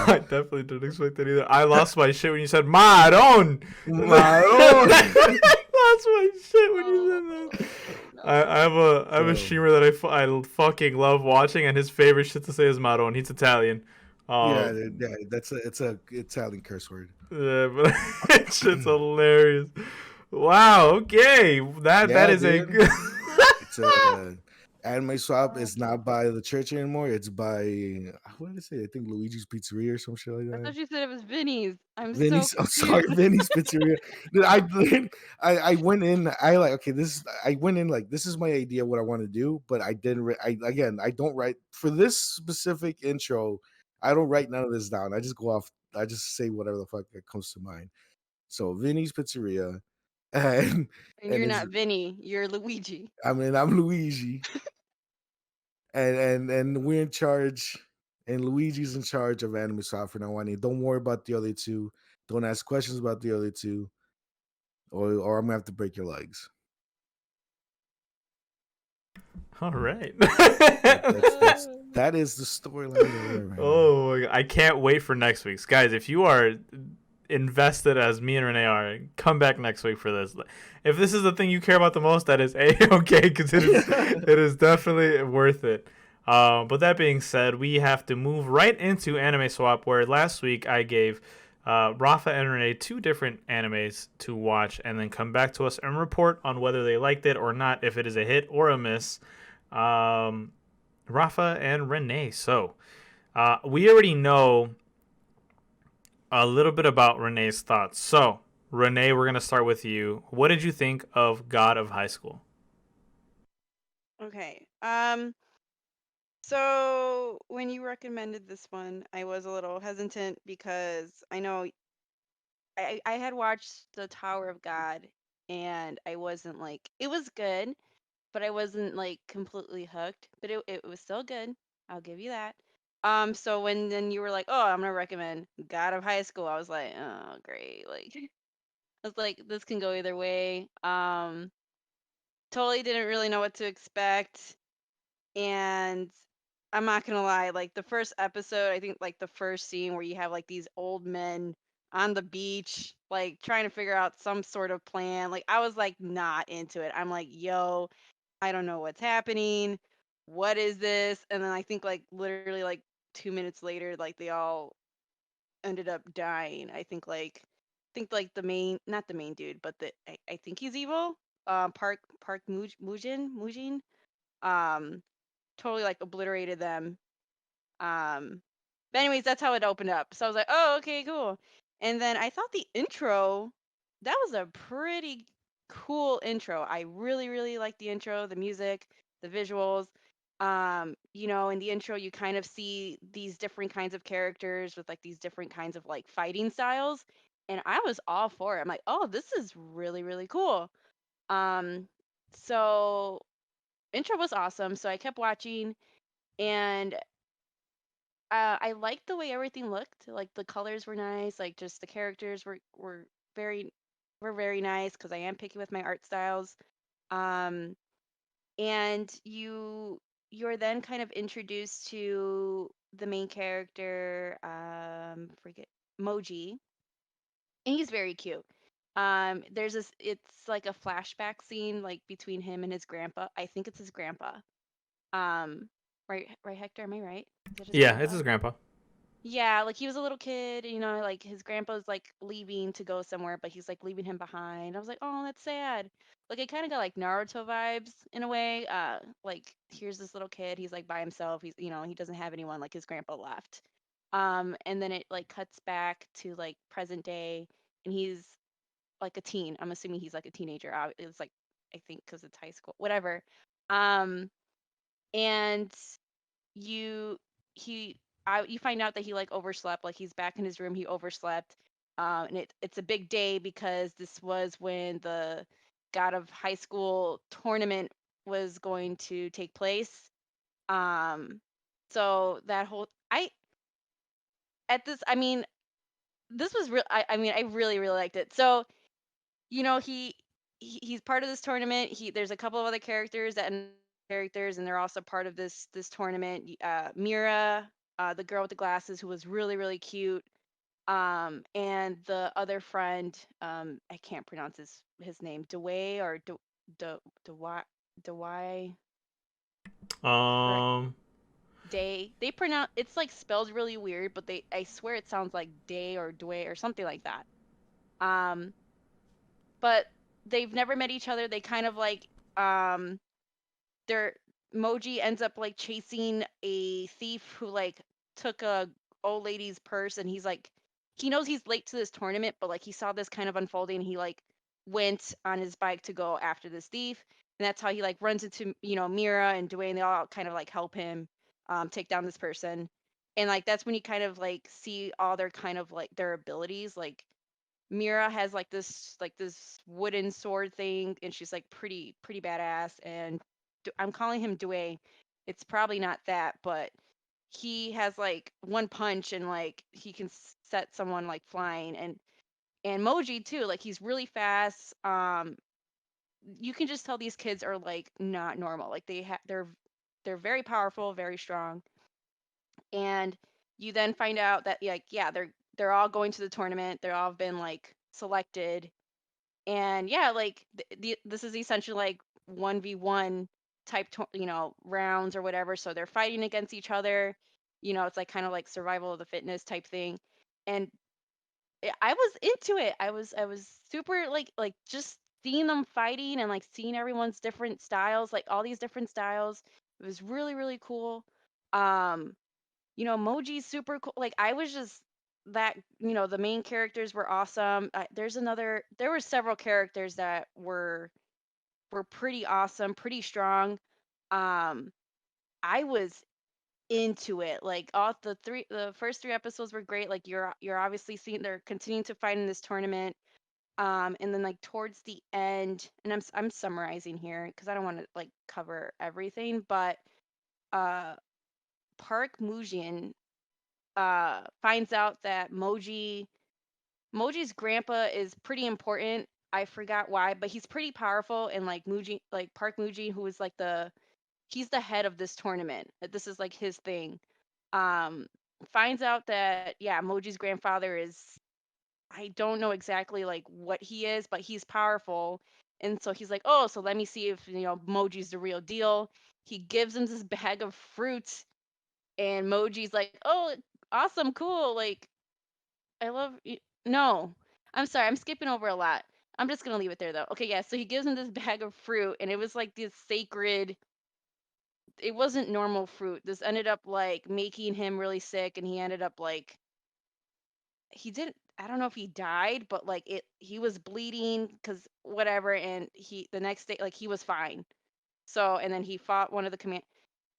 I definitely didn't expect that either. I lost my shit when you said Maron. Maron. I lost my shit when you said that. I have a streamer that I fucking love watching, and his favorite shit to say is Maron. He's Italian. Yeah, it's a Italian curse word. Yeah, but it's hilarious. Wow. Okay, that is dude. a. It's Anime Swap is not by the church anymore. It's by what did I say? I think Luigi's Pizzeria or some shit like that. I thought you said it was Vinny's. I'm sorry, Vinny's Pizzeria. Dude, I went in. I went in like this is my idea of what I want to do, but I didn't. I don't write for this specific intro. I don't write none of this down. I just go off. I just say whatever the fuck that comes to mind. So Vinny's Pizzeria, and you're not Vinny. You're Luigi. I mean, I'm Luigi. and we're in charge, and Luigi's in charge of Anime Swap for now. Don't worry about the other two. Don't ask questions about the other two, or I'm gonna have to break your legs. All right. That is the storyline that we're in right now. Oh, my God. I can't wait for next week's. Guys, if you are invested as me and Renee are, come back next week for this. If this is the thing you care about the most, that is A-okay, because it is definitely worth it. But that being said, we have to move right into Anime Swap, where last week I gave Rafa and Renee 2 different animes to watch and then come back to us and report on whether they liked it or not, if it is a hit or a miss. Rafa and Renee. So, we already know a little bit about Renee's thoughts. So, Renee, we're going to start with you. What did you think of God of High School? Okay. So when you recommended this one, I was a little hesitant because I know I had watched The Tower of God and I wasn't like it was good, but I wasn't like completely hooked. But it was still good. I'll give you that. So when then you were like, oh, I'm gonna recommend God of High School, I was like, oh great. Like I was like, this can go either way. Totally didn't really know what to expect. And I'm not gonna lie, like the first episode, I think like the first scene where you have like these old men on the beach, like trying to figure out some sort of plan. Like I was like not into it. I'm like, yo, I don't know what's happening. What is this? And then I think like literally like 2 minutes later, like they all ended up dying. I think like the main, not the main dude, but I think he's evil. Park Mujin. Um, totally like obliterated them. Um, but anyways, that's how it opened up. So I was like, oh, okay, cool. And then I thought the intro, that was a pretty cool intro. I really, really liked the intro, the music, the visuals. In the intro you kind of see these different kinds of characters with like these different kinds of like fighting styles. And I was all for it. I'm like, oh, this is really, really cool. Um, so intro was awesome. So I kept watching and I liked the way everything looked. Like the colors were nice. Like just the characters were very very nice because I am picky with my art styles. Um, and you're then kind of introduced to the main character. Forget Moji, and he's very cute. There's this. It's like a flashback scene like between him and his grandpa. I think it's his grandpa. Um, right, Hector. Am I right? Is it his Yeah, it's grandpa? his grandpa. Yeah, like he was a little kid, like his grandpa's like leaving to go somewhere, but he's like leaving him behind. I was like, oh, that's sad. Like it kind of got like Naruto vibes in a way. Like here's this little kid, he's like by himself. He doesn't have anyone. Like his grandpa left. And then it like cuts back to like present day, and he's like a teen. I'm assuming he's like a teenager. It's like I think because it's high school, whatever. Um, and you he you find out that he like overslept, like he's back in his room, he overslept. And it's a big day because this was when the God of High School tournament was going to take place. So that whole I at this I mean this was real I mean I really really liked it. So you know he's part of this tournament. There's a couple of other characters and they're also part of this tournament. Mira, the girl with the glasses who was really really cute, and the other friend, I can't pronounce his name, Dewey or Dewey Dewey. Um, They pronounce it's like spelled really weird, but I swear it sounds like Day or Dway or something like that. Um, but they've never met each other. They kind of like their Moji ends up like chasing a thief who like took a old lady's purse, and he knows he's late to this tournament, but like he saw this kind of unfolding. He like went on his bike to go after this thief, and that's how he like runs into Mira and Dwayne. They all kind of like help him take down this person, and like that's when you kind of like see all their kind of like their abilities. Like Mira has like this wooden sword thing, and she's like pretty badass. And I'm calling him Dwayne. it's probably not that, but he has like one punch and like he can set someone like flying, and Moji too, like he's really fast. You can just tell these kids are like not normal. Like they're very powerful, very strong. And you then find out that like yeah, they're all going to the tournament. They're all been like selected. And yeah, like this is essentially like 1v1 type rounds or whatever, so they're fighting against each other. It's like kind of like survival of the fitness type thing. And I was into it. I was super like just seeing them fighting and like seeing everyone's different styles, like all these different styles. It was really really cool. Um, Moji's super cool. Like I was just that the main characters were awesome. There were several characters that were pretty awesome, pretty strong. Um, I was into it. Like the first three episodes were great. Like you're obviously seeing they're continuing to fight in this tournament. And then like towards the end, and I'm summarizing here because I don't want to like cover everything, but uh Park Mujin finds out that Moji's grandpa is pretty important. I forgot why, but he's pretty powerful, and like Park Mujin, who is like he's the head of this tournament. This is like his thing. Um, finds out that yeah, Moji's grandfather is, I don't know exactly like what he is, but he's powerful. And so he's like, oh, so let me see if Moji's the real deal. He gives him this bag of fruit, and Moji's like, oh, awesome, cool, like I love you. No, I'm sorry, I'm skipping over a lot. I'm just gonna leave it there though. Okay, yeah. So he gives him this bag of fruit, and it was like this sacred. It wasn't normal fruit. This ended up like making him really sick, and he ended up like he didn't. I don't know if he died, but like he was bleeding because whatever, and the next day like he was fine. So and then he fought one of the command.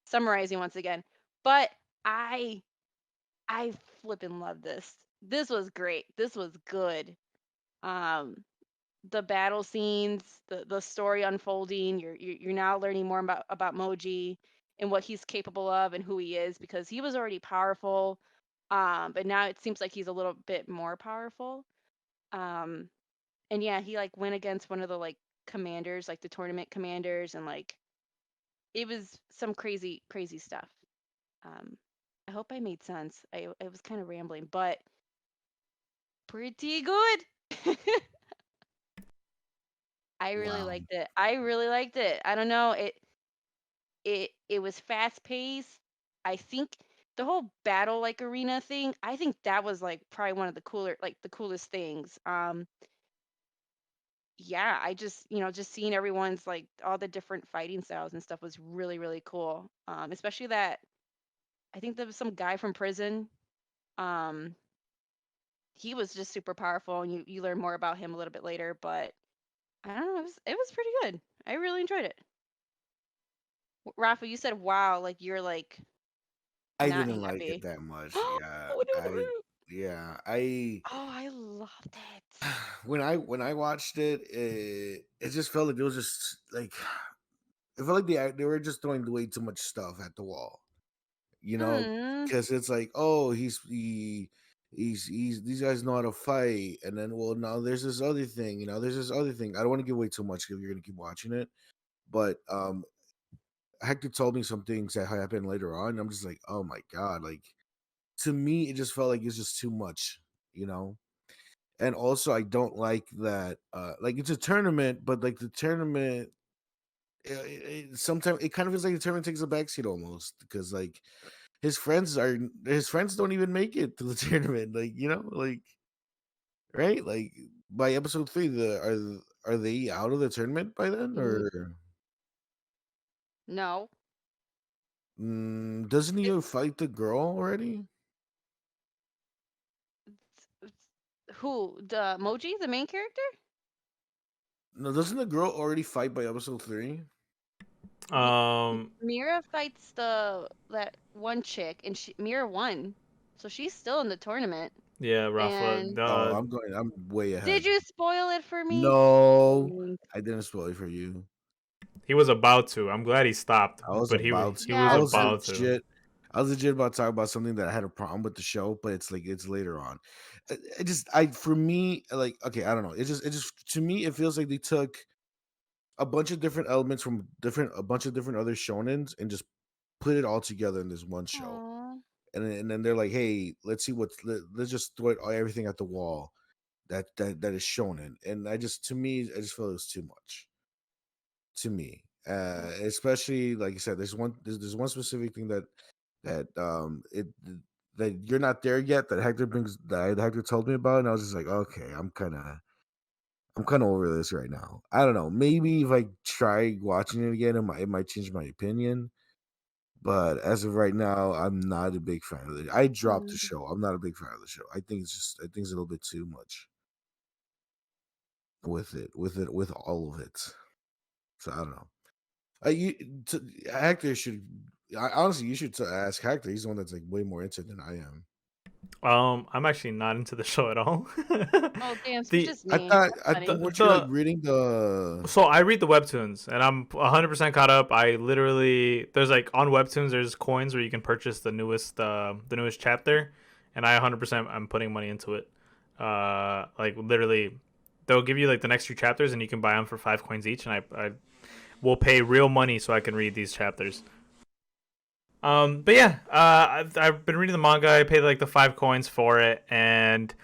Summarizing once again, but I I flipping love this. This was great. This was good. Um, the battle scenes, the story unfolding. You're now learning more about Moji and what he's capable of and who he is, because he was already powerful. But now it seems like he's a little bit more powerful. Um, and yeah, he like went against one of the like commanders, like the tournament commanders, and like it was some crazy crazy stuff. Um, I hope I made sense. I was kind of rambling, but pretty good. I really Wow. liked it. I really liked it. I don't know. It was fast paced. I think the whole battle like arena thing, I think that was like probably one of the coolest things. Yeah, I just, just seeing everyone's like all the different fighting styles and stuff was really really cool. Especially that I think there was some guy from prison. Um he was just super powerful, and you learn more about him a little bit later, but I don't know, it was pretty good. I really enjoyed it. Rafa, you said wow, like you're like I not didn't like it happy. that much. Oh, Yeah, no, no, no. I I loved it. when I watched it, it just felt like it was just like it felt like they were just throwing way too much stuff at the wall. You know, Mm, because it's like, oh, he's these guys know how to fight, and then well now there's this other thing. There's this other thing. I don't want to give away too much if you're gonna keep watching it, but Hector told me some things that happened later on. And I'm just like, oh my god, like to me, it just felt like it's just too much, you know. And also, I don't like that. Like it's a tournament, but like the tournament, sometimes it kind of feels like the tournament takes a backseat almost because like his friends don't even make it to the tournament. Like like right, like by episode 3, are they out of the tournament by then n- or no. doesn't It, he fight the girl already? who? The Moji, the main character? No, doesn't the girl already fight by episode 3? Mi- Um, Mira fights that one chick, and Mira won, so she's still in the tournament. yeah, Rafa. And Oh, I'm way did ahead. you spoil it for me? No, Dang. I didn't spoil it for you. He was about to. I'm glad he stopped, I was but about to. he was I Yeah, was about to. legit. I was legit about to talk about something that I had a problem with the show, but it's like it's later on. For me, like, okay, I don't know. It just to me it feels like they took a bunch of different elements from a bunch of different other shonens and just put it all together in this one show. aw. And then they're like, hey, let's see let's just throw everything at the wall that is shonen. And to me, I just feel it was too much to me. Especially like you said, there's one specific thing that it that you're not there yet that Hector told me about, and I was just like, okay, I'm kind of over this right now. I don't know. Maybe if I try watching it again, it might change my opinion. But as of right now, I'm not a big fan of it. I dropped the Mm. show. I'm not a big fan of the show. I think it's a little bit too much with all of it. So I don't know. You Hector should. Honestly, you should ask Hector. He's the one that's like way more into it than I am. I'm actually not into the show at all. Oh damn, so it's the just me. That's I funny. weren't you like the reading the? So I read the webtoons and I'm 100% caught up. I literally there's like on webtoons there's coins where you can purchase the newest chapter, and I 100% I'm putting money into it. Like literally, they'll give you like the next 2 chapters and you can buy them for 5 coins each, and I will pay real money so I can read these chapters. But yeah, I've been reading the manga. I paid like the 5 coins for it, and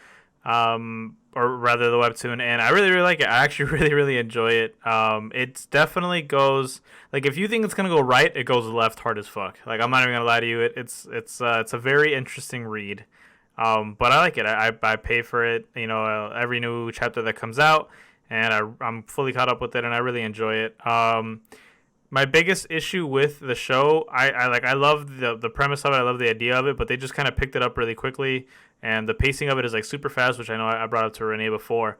or rather the webtoon, and I really like it. I actually really enjoy it. It definitely goes like if you think it's gonna go right, it goes left hard as fuck. Like I'm not even gonna lie to you. It's a very interesting read. But I like it. I pay for it. You know, every new chapter that comes out, and I'm fully caught up with it, and I really enjoy it. My biggest issue with the show, I love the premise of it, I love the idea of it, but they just kind of picked it up really quickly, and the pacing of it is like super fast, which I know I brought up to Renee before,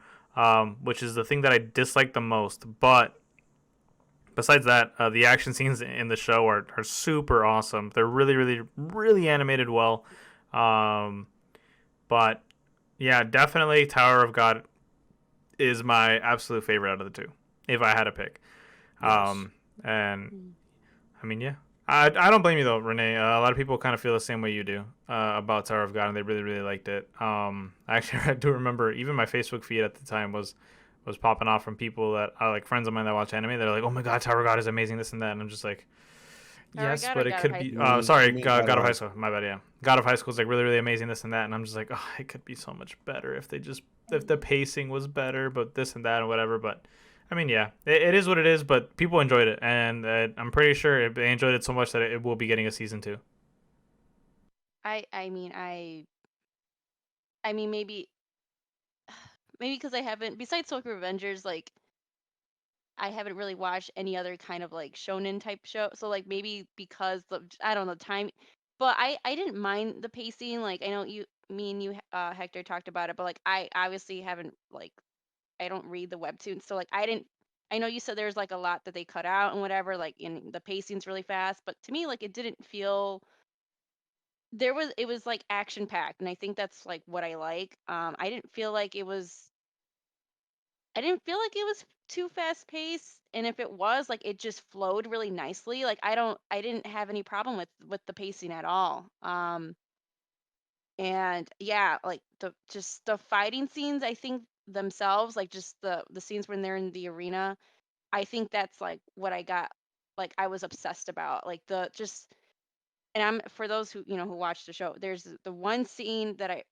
which is the thing that I dislike the most. But besides that, the action scenes in the show are super awesome. They're really animated well. Um, but yeah, definitely Tower of God is my absolute favorite out of the two, if I had to pick. Yes. And Mm. I mean, yeah. I don't blame you though, Renee. A lot of people kind of feel the same way you do about Tower of God, and they really liked it. Actually, I do remember even my Facebook feed at the time was popping off from people that are like friends of mine that watch anime. They're like, "Oh my God, Tower of God is amazing, this and that," and I'm just like, Tower of "Yes, God or but it God of could High be." School? Sorry, You mean God, God God of of High High School. My bad. Yeah, God of High School is like really amazing, this and that, and I'm just like, oh, it could be so much better if if the pacing was better, but this and that and whatever. But I mean, yeah, it is what it is. But people enjoyed it, and I'm pretty sure they enjoyed it so much that it will be getting a season 2. I mean I mean maybe because I haven't besides Tokyo Revengers, like I haven't really watched any other kind of like shonen type show. So like maybe because I don't know time, but I didn't mind the pacing. Like I know me and you Hector talked about it, but like I obviously haven't like I don't read the webtoon, so like I didn't. I know you said there's like a lot that they cut out and whatever, like in the pacing's really fast, but to me like it didn't feel it was like action packed, and I think that's like what I like. I didn't feel like it was I didn't feel like it was too fast paced, and if it was, like it just flowed really nicely. Like I didn't have any problem with the pacing at all. And yeah, like the fighting scenes, I think themselves, like just the scenes when they're in the arena, I think that's like what I got like I was obsessed about. Like the just and I'm for those who, you know, who watch the show, there's the one scene that I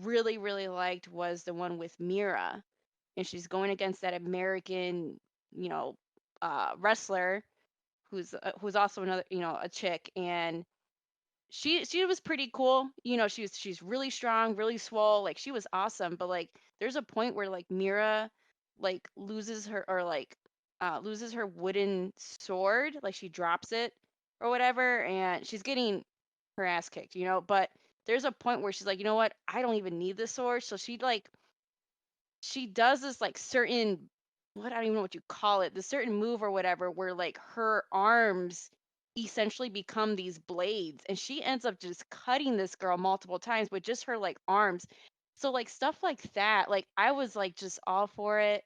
really liked was the one with Mira, and she's going against that American, you know, wrestler who's also another, you know, a chick, and she was pretty cool. You know, she's really strong, really swole, like she was awesome. But like, there's a point where like Mira like loses her or like loses her wooden sword, like she drops it or whatever, and she's getting her ass kicked, you know. But there's a point where she's like, you know what? I don't even need this sword. So she does this like certain what I don't even know what you call it, the certain move or whatever, where like her arms essentially become these blades, and she ends up just cutting this girl multiple times with just her like arms. So like stuff like that, like I was like just all for it.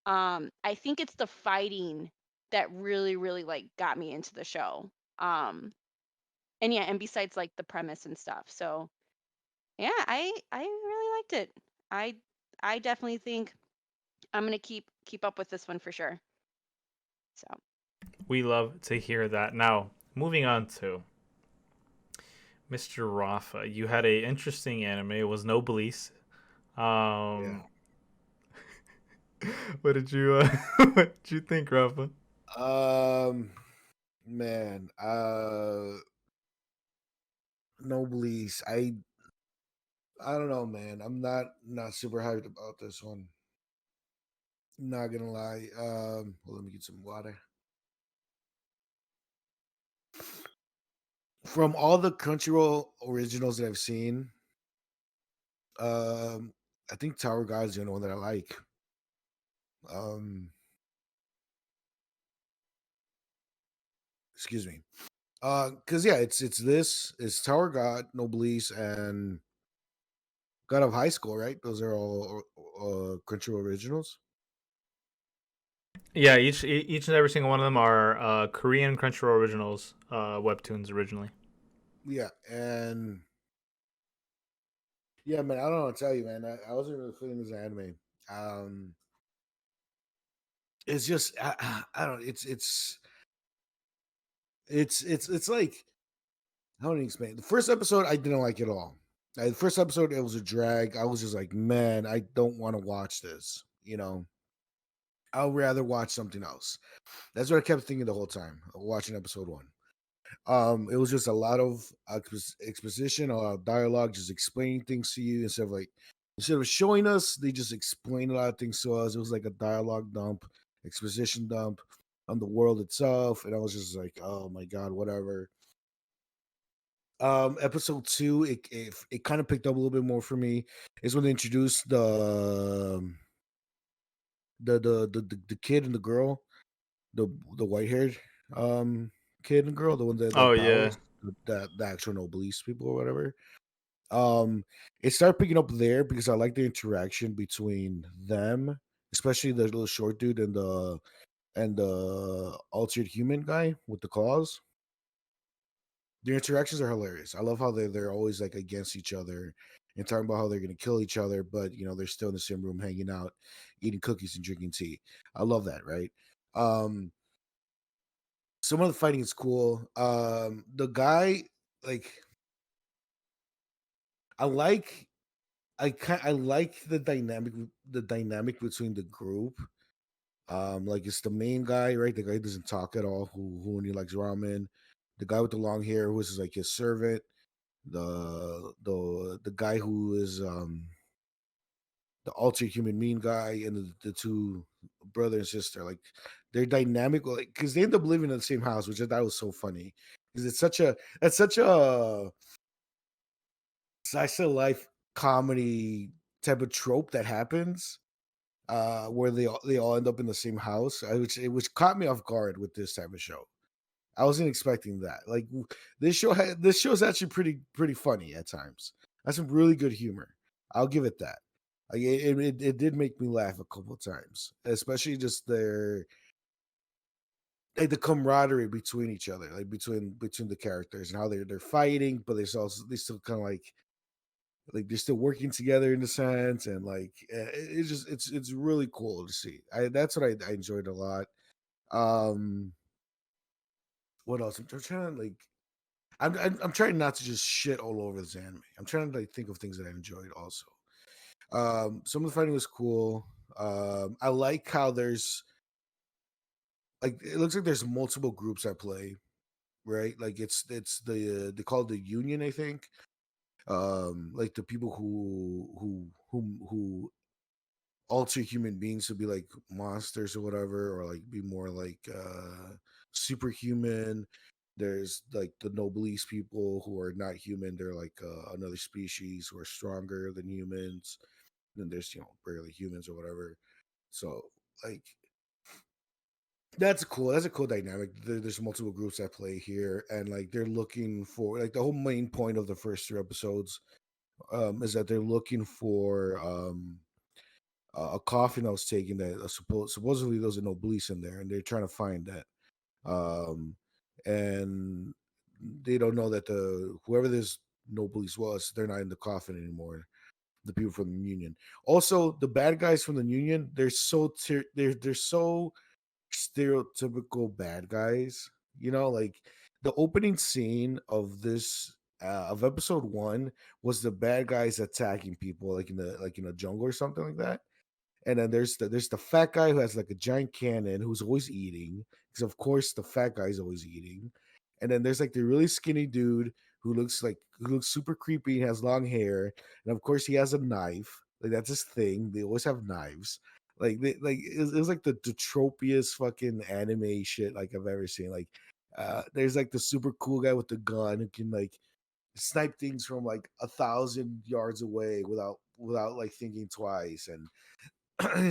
I think it's the fighting that really, really like got me into the show. And yeah, and besides like the premise and stuff. So yeah, I really liked it. I I definitely think I'm gonna keep up with this one for sure. So We love to hear that. Now, moving on to Mr. Rafa. You had a interesting anime. It was Noblesse. Yeah. Um, what did you what did you think, Rafa? Um, man, Noblesse. I don't know, man. I'm not super hyped about this one. Not gonna lie. Well, let me get some water. From all the Crunchyroll originals that I've seen, um, I think Tower God is the only one that I like. Um, excuse me. Cause yeah, it's Tower God, Noblesse, and God of High School, right? Those are all Crunchyroll originals. Yeah, each and every single one of them are Korean Crunchyroll originals, webtoons originally. Yeah, and yeah, man, I don't know what to tell you, man. I wasn't really feeling this anime. Um, it's just I don't. It's like how do you explain? The first episode I didn't like at all. The first episode it was a drag. I was just like, man, I don't want to watch this. You know, I'll rather watch something else. That's what I kept thinking the whole time watching episode one. It was just a lot of exposition, a lot of dialogue, just explaining things to you instead of showing us, they just explained a lot of things to us. It was like a dialogue dump, exposition dump on the world itself, and I was just like, oh my god, whatever. Episode two, it kind of picked up a little bit more for me. Is when they introduced the kid and the girl, the white haired kid and girl, the one Oh that yeah, bows, the actual noblesse people or whatever. Um, it started picking up there because I like the interaction between them, especially the little short dude and the altered human guy with the claws. Their interactions are hilarious. I love how they're always like against each other and talking about how they're gonna kill each other, but you know they're still in the same room hanging out, eating cookies and drinking tea. I love that, right? Um, some of the fighting is cool. The guy, like, I like, I like the dynamic between the group. Like it's the main guy, right? The guy who doesn't talk at all, who only likes ramen. The guy with the long hair, who is like his servant. The guy who is the altered human mean guy, and the two brother and sister. Like they're dynamic, like because they end up living in the same house, which I thought was so funny. Because that's such a slice of life comedy type of trope that happens where they all end up in the same house, which caught me off guard with this type of show. I wasn't expecting that. Like this show's actually pretty funny at times. That's some really good humor. I'll give it that. Like it did make me laugh a couple of times, especially just their like the camaraderie between each other, like between the characters and how they're fighting, but they still kind of like they're still working together in a sense, and like it's just it's really cool to see. That's what I enjoyed a lot. Um, what else? I'm trying to like I'm trying not to just shit all over this anime. I'm trying to like think of things that I enjoyed also. Some of the fighting was cool. I like how there's like it looks like there's multiple groups at play, right? Like it's they call it the Union, I think. Like the people who alter human beings to be like monsters or whatever, or like be more like superhuman. There's like the noblesse people who are not human. They're like another species who are stronger than humans. Then there's barely humans or whatever. So like that's a cool dynamic. There's multiple groups at play here, and like they're looking for like the whole main point of the first three episodes is that they're looking for a coffin that was taken that supposedly there was an obelisk in there, and they're trying to find that. And they don't know that the whoever this obelisk was, they're not in the coffin anymore. The people from the Union. Also, the bad guys from the Union, they're so stereotypical bad guys. Like the opening scene of this of episode 1 was the bad guys attacking people like in a jungle or something like that. And then there's the fat guy who has like a giant cannon who's always eating, because of course the fat guy is always eating. And then there's like the really skinny dude who looks super creepy and has long hair, and of course he has a knife. Like that's his thing. They always have knives. It was like the tropiest fucking anime shit like I've ever seen. Like there's like the super cool guy with the gun who can like snipe things from like 1,000 yards away without like thinking twice, and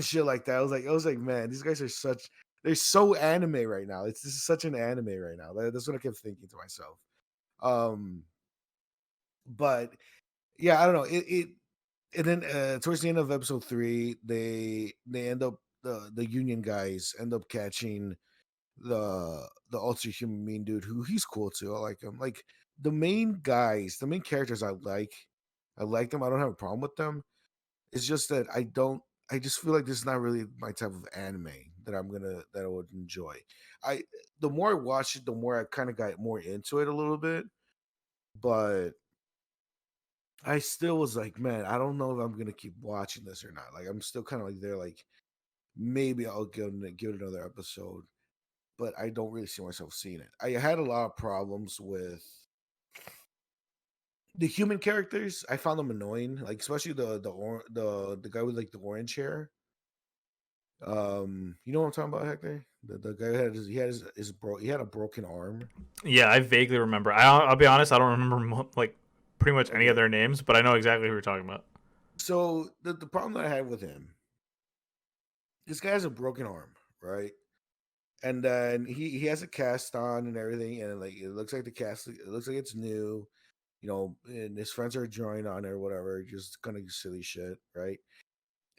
shit like that. I was like, man, these guys they're so anime right now. This is such an anime right now. That's what I kept thinking to myself. Um, but yeah, I don't know. And then towards the end of episode 3, they end up the Union guys end up catching the ultra human mean dude, who he's cool too. I like him. Like the main characters I like them. I don't have a problem with them. It's just that I just feel like this is not really my type of anime that I would enjoy. I The more I watched it, the more I kind of got more into it a little bit, but I still was like, man, I don't know if I'm gonna keep watching this or not. Like I'm still kind of like there, like maybe I'll give it another episode, but I don't really see myself seeing it. I had a lot of problems with the human characters. I found them annoying, like especially the guy with like the orange hair. You know what I'm talking about, Hector? The guy who he had a broken arm. Yeah, I vaguely remember. I'll be honest, I don't remember like pretty much any of Okay, their names, but I know exactly who you're talking about. so the problem that I had with him, this guy has a broken arm, right? And then he has a cast on and everything, and like it looks like it looks like it's new, and his friends are drawing on it or whatever, just kind of silly shit, right?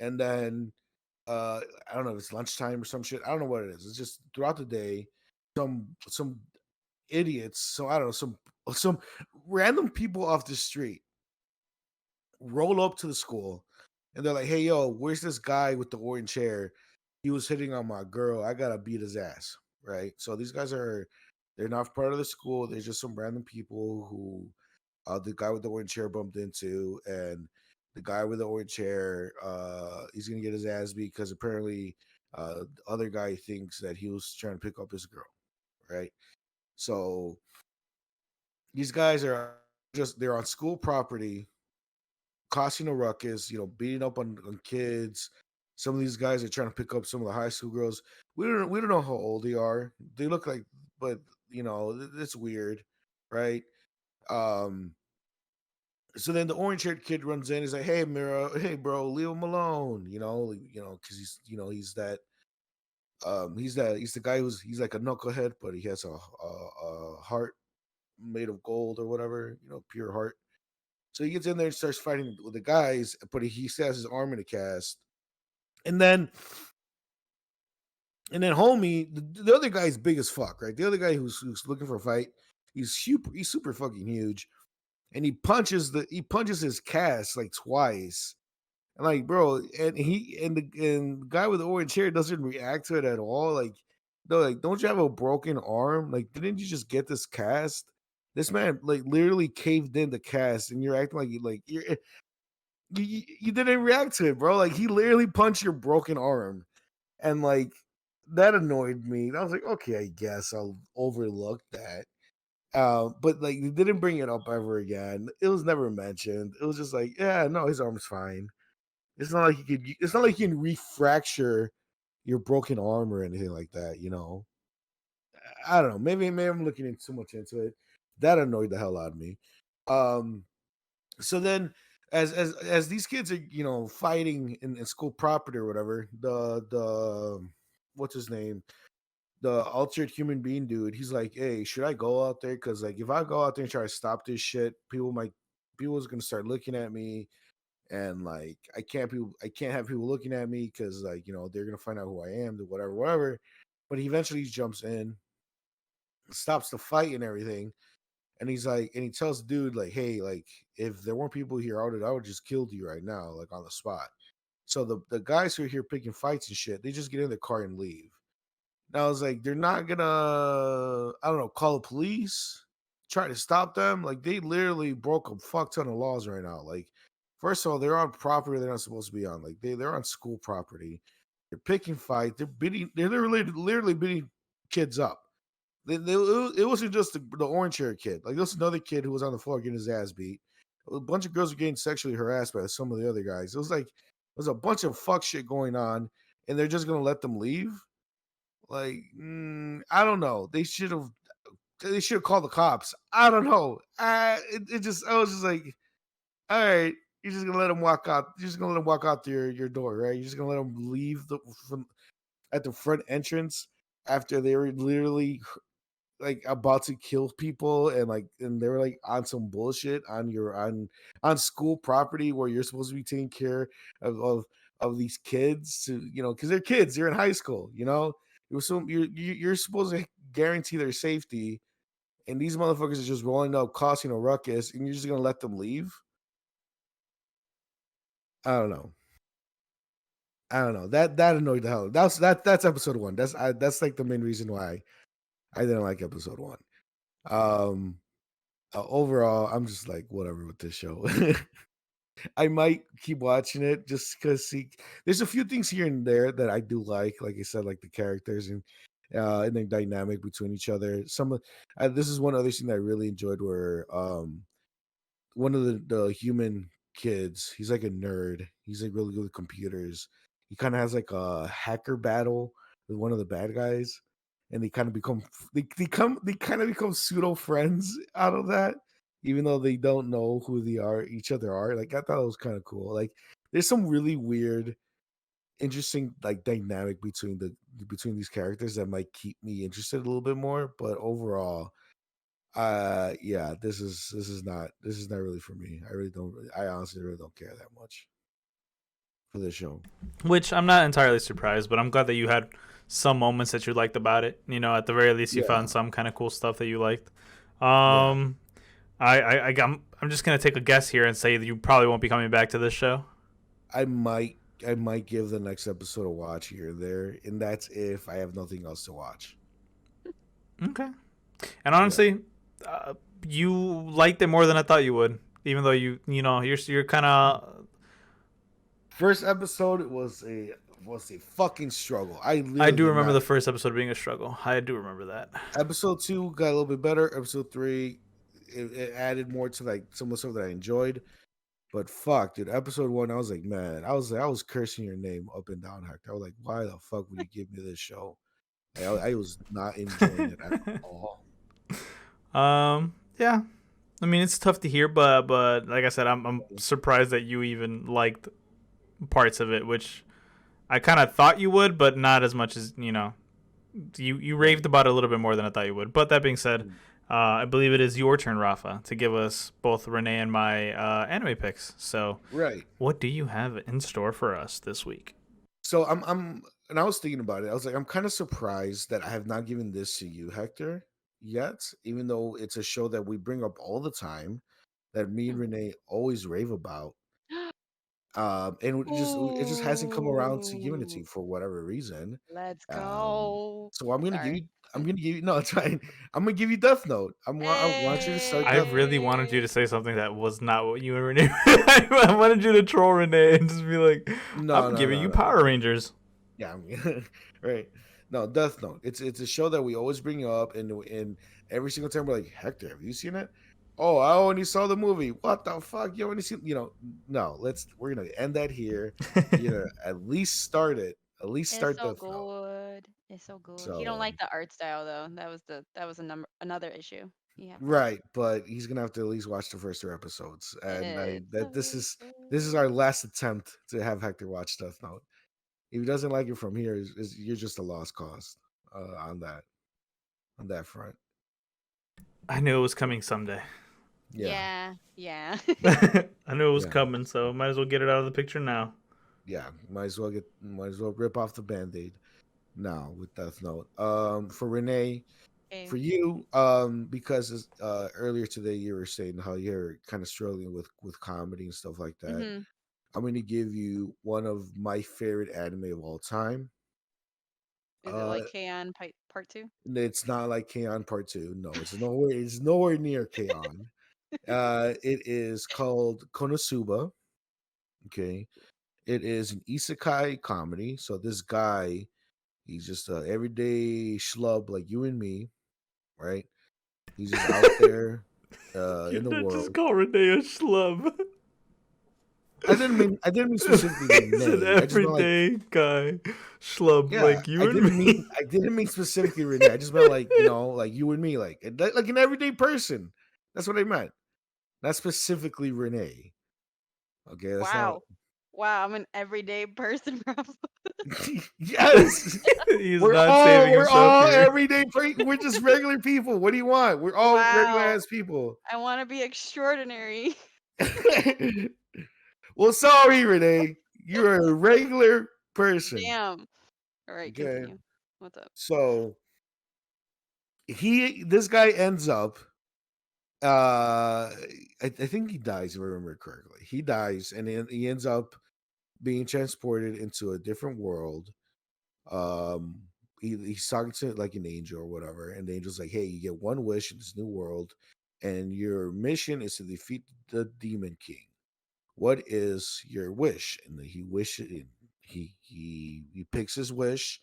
And then I don't know if it's lunchtime or some shit. I don't know what it is. It's just throughout the day, some idiots, so I don't know, some random people off the street roll up to the school, and they're like, "Hey, yo, where's this guy with the orange hair? He was hitting on my girl. I gotta beat his ass." Right. So these guys they're not part of the school. They're just some random people who the guy with the orange hair bumped into, and the guy with the orange hair, he's gonna get his ass beat because apparently the other guy thinks that he was trying to pick up his girl. Right. So these guys they're on school property, causing a ruckus, beating up on kids. Some of these guys are trying to pick up some of the high school girls. We don't know how old they are. They look like, but it's weird, right? Um, so then the orange haired kid runs in. He's like, "Hey, Mira, hey, bro, leave him alone." Because he's the guy he's like a knucklehead, but he has a heart made of gold or whatever, pure heart. So he gets in there and starts fighting with the guys, but he still has his arm in a cast. And then homie, the other guy's big as fuck, right? The other guy who's looking for a fight, he's super fucking huge. And he punches his cast like twice. And like, bro, and the guy with the orange hair doesn't react to it at all. Like, no, like, don't you have a broken arm? Like, didn't you just get this cast? This man like literally caved in the cast, and you're acting like you didn't react to it, bro. Like he literally punched your broken arm, and like that annoyed me. I was like, okay, I guess I'll overlook that. But like they didn't bring it up ever again. It was never mentioned. It was just like, yeah, no, his arm's fine. It's not like you could. It's not like you can refracture your broken arm or anything like that. I don't know. Maybe I'm looking too much into it. That annoyed the hell out of me. Um, so then as these kids are fighting in school property or whatever, the what's his name, the altered human being dude, he's like, hey, should I go out there? Because like if I go out there and try to stop this shit, people's gonna start looking at me, and like I can't have people looking at me because like they're gonna find out who I am, whatever. But he eventually jumps in, stops the fight and everything, and he's like, and he tells the dude like, hey, like if there weren't people here, I would just killed you right now, like on the spot. So the guys who are here picking fights and shit, they just get in the car and leave. And I was like, they're not gonna, I don't know, call the police, try to stop them. Like they literally broke a fuck ton of laws right now. Like, first of all, they're on property they're not supposed to be on. Like they're on school property. They're picking fight. They're literally beating kids up. It wasn't just the orange hair kid. Like there was another kid who was on the floor getting his ass beat. A bunch of girls were getting sexually harassed by some of the other guys. It was like there's a bunch of fuck shit going on, and they're just gonna let them leave. Like I don't know. They should have called the cops. I don't know. I was just like, all right, you're just gonna let them walk out. You're just gonna let them walk out through your door, right? You're just gonna let them leave from at the front entrance after they were literally like about to kill people and they were like on some bullshit on school property where you're supposed to be taking care of these kids to because they're kids, they're in high school. You're supposed to guarantee their safety, and these motherfuckers are just rolling up causing a ruckus, and you're just gonna let them leave. I don't know. That annoyed the hell. That's episode 1. That's like the main reason why I didn't like episode 1. Overall, I'm just like whatever with this show. I might keep watching it just because there's a few things here and there that I do like I said, like the characters and the dynamic between each other. This is one other thing that I really enjoyed where one of the human kids, he's like a nerd. He's like really good with computers. He kind of has like a hacker battle with one of the bad guys, and they kind of become pseudo friends out of that, even though they don't know who each other are. Like I thought it was kind of cool. Like there's some really weird, interesting like dynamic between these characters that might keep me interested a little bit more. But overall, yeah, this is not really for me. I honestly really don't care that much for this show. Which I'm not entirely surprised, but I'm glad that you had some moments that you liked about it. At the very least, you found some kind of cool stuff that you liked. I'm just gonna take a guess here and say that you probably won't be coming back to this show. I might give the next episode a watch here or there, and that's if I have nothing else to watch. Okay. And honestly, you liked it more than I thought you would, even though you're kind of. First episode was a fucking struggle. I do remember the first episode being a struggle. I do remember that. Episode 2 got a little bit better. Episode 3, it added more to like some of the stuff that I enjoyed. But fuck, dude, episode 1, I was like, man, I was cursing your name up and down, Hector. I was like, why the fuck would you give me this show? I was not enjoying it at all. Yeah. I mean, it's tough to hear, but like I said, I'm surprised that you even liked parts of it, which I kind of thought you would, but not as much as you raved about it a little bit more than I thought you would. But that being said, I believe it is your turn, Rafa, to give us both Renee and my anime picks. So, right, what do you have in store for us this week? So and I was thinking about it. I was like, I'm kind of surprised that I have not given this to you, Hector, yet, even though it's a show that we bring up all the time, that me and Renee always rave about. And it just hasn't come around to giving it to you for whatever reason. Let's go. So I'm gonna give you no, it's fine. I'm gonna give you Death Note. I want you to start. I really wanted you to say something that was not what you and Renee. I wanted you to troll Renee and just be like, I'm giving you Power Rangers. Yeah, I mean, right. No, Death Note. It's a show that we always bring up, and every single time we're like, Hector, have you seen it? Oh, I only saw the movie. What the fuck? You only seen? No. We're gonna end that here. At least start it. At least start Death Note. It's so good. So, he don't like the art style though. That was another issue. Yeah. Right, but he's gonna have to at least watch the first 2 episodes, and this is our last attempt to have Hector watch Death Note. If he doesn't like it from here, you're just a lost cause on that front. I knew it was coming someday. Yeah, Yeah. I knew it was yeah, coming, so might as well get it out of the picture now. yeah. Might as well rip off the band-aid now with Death Note. For Renee, Okay. for you, because earlier today you were saying how you're kind of struggling with comedy and stuff like that. Mhm. I'm going to give you one of my favorite anime of all time. Is it Uh, like K-On! Part 2? it's not like K-On! Part Two. No, it's nowhere. It's nowhere near K-On! It is called Konosuba. Okay, it is an isekai comedy. So this guy, he's just a everyday schlub like you and me, right? He's just out there You in the did just world. call Renee a schlub. I didn't mean specifically He's an Renee. I just meant like everyday guy, schlub yeah. like you and me. I didn't mean specifically Renee. I just meant like like you and me, like an everyday person. That's what I meant. Not specifically Renee. Okay, that's not. Wow. Wow, I'm an everyday person, Rob. Yes, He's not saving we're himself all here. everyday. We're just regular people. What do you want? We're all regular Wow. ass people. I want to be extraordinary. Well, sorry, Renee. You're a regular person. Damn. All right, Okay, continue. What's up? so this guy ends up. I think he dies if I remember correctly. He dies, and he ends up being transported into a different world. Um, he's talking to like an angel or whatever, and the angel's like, "Hey, you get one wish in this new world, and your mission is to defeat the Demon King. What is your wish?" And he wishes. He picks his wish,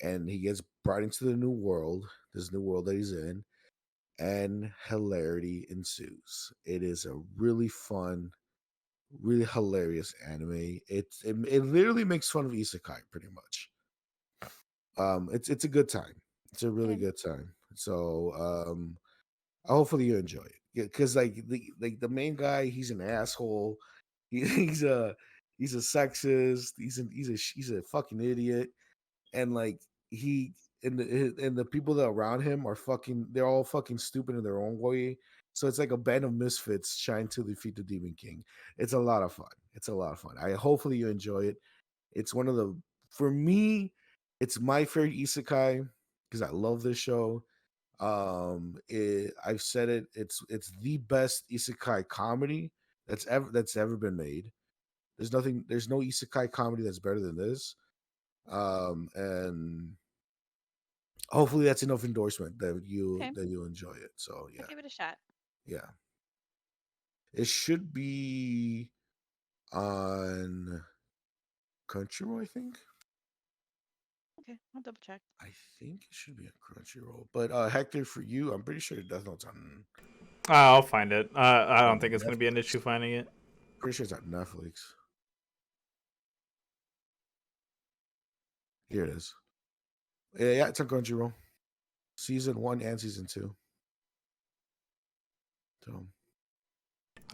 and he gets brought into the new world, this new world that he's in, and hilarity ensues. It is a really fun, really hilarious anime. It literally makes fun of isekai pretty much. It's a good time. It's a really Okay. good time. So hopefully you enjoy it. Because the main guy, he's an asshole. He's a sexist. He's a fucking idiot. And like he and the people that are around him are fucking. They're all fucking stupid in their own way. So it's like a band of misfits trying to defeat the Demon King. It's a lot of fun. It's a lot of fun. I hopefully you enjoy it. It's one of the for me, it's my favorite isekai because I love this show. I've said it. It's the best isekai comedy that's ever been made. There's nothing. There's no isekai comedy that's better than this. And hopefully that's enough endorsement Okay. that you enjoy it. So I'll yeah, give it a shot. yeah. It should be on Crunchyroll, I think. Okay, I'll double check. I think it should be on Crunchyroll. But Hector, for you, I'm pretty sure Death Note's on. I'll find it. I don't think it's going to be an Netflix. issue finding it. Pretty sure it's on Netflix. Here it is. Yeah, it's on Crunchyroll. Season 1 and season 2. So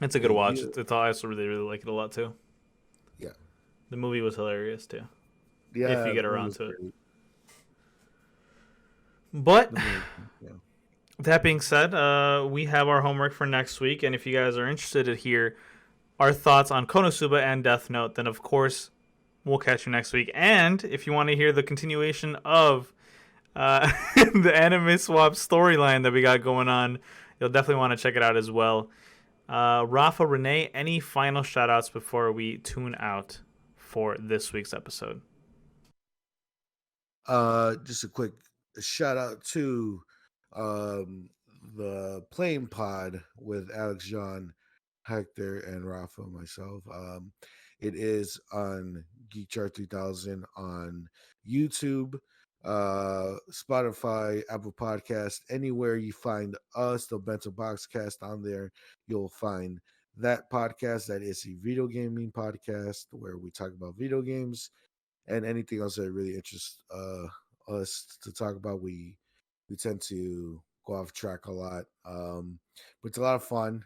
It's a good watch. you, I also really, really like it a lot, too. yeah, The movie was hilarious, too. yeah. If you get the around movie's to it. great. But The movie, yeah. that being said, we have our homework for next week. And if you guys are interested to hear our thoughts on Konosuba and Death Note, then of course we'll catch you next week. And if you want to hear the continuation of the anime swap storyline that we got going on, you'll definitely want to check it out as well. Rafa, Renee, any final shout outs before we tune out for this week's episode? Just a quick shout out to um the Playing Pod with Alex John, Hector, and Rafa, myself. It is on Geek Chart 3000 on YouTube, Spotify, Apple Podcast, anywhere you find us, the Bento Boxcast on there, you'll find that podcast. That is a video gaming podcast where we talk about video games and anything else that really interests us to talk about. We tend to go off track a lot, but it's a lot of fun.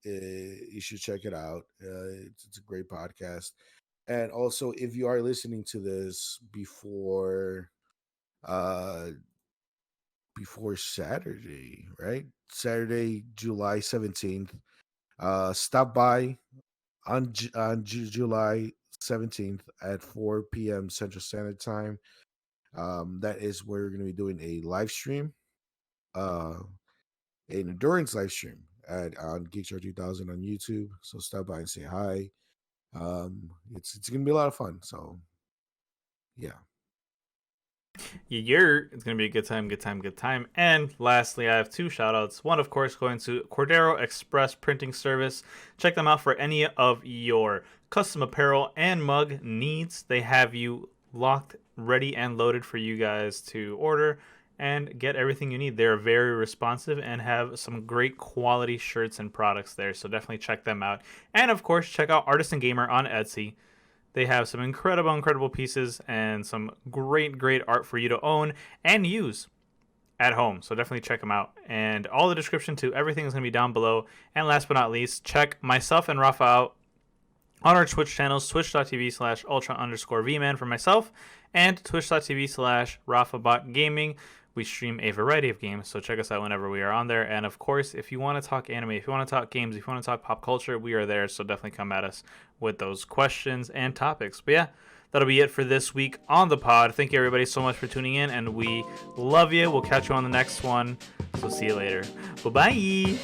You should check it out. It's a great podcast. And also, if you are listening to this before uh before Saturday, right? Saturday, July 17th. Stop by on July 17th at 4 p.m. Central Standard Time. That is where we're going to be doing a live stream, an endurance live stream on Geekstar 2000 on YouTube. So stop by and say hi. It's going to be a lot of fun. So, yeah. It's going to be a good time. And lastly, I have two shout outs. One, of course, going to Cordero Express Printing Service. Check them out for any of your custom apparel and mug needs. They have you locked, ready, and loaded for you guys to order and get everything you need. They're very responsive and have some great quality shirts and products there. So definitely check them out. And of course, check out Artisan Gamer on Etsy. They have some incredible pieces and some great art for you to own and use at home. So definitely check them out. And all the description to everything is going to be down below. And last but not least, check myself and Rafa out on our Twitch channels, twitch.tv/ultra_vman for myself and twitch.tv/RafaBotGaming. We stream a variety of games, so check us out whenever we are on there. And of course, if you want to talk anime, if you want to talk games, if you want to talk pop culture, we are there. So definitely come at us with those questions and topics. But yeah, that'll be it for this week on the pod. Thank you everybody so much for tuning in, and we love you. We'll catch you on the next one. So see you later. Bye-bye.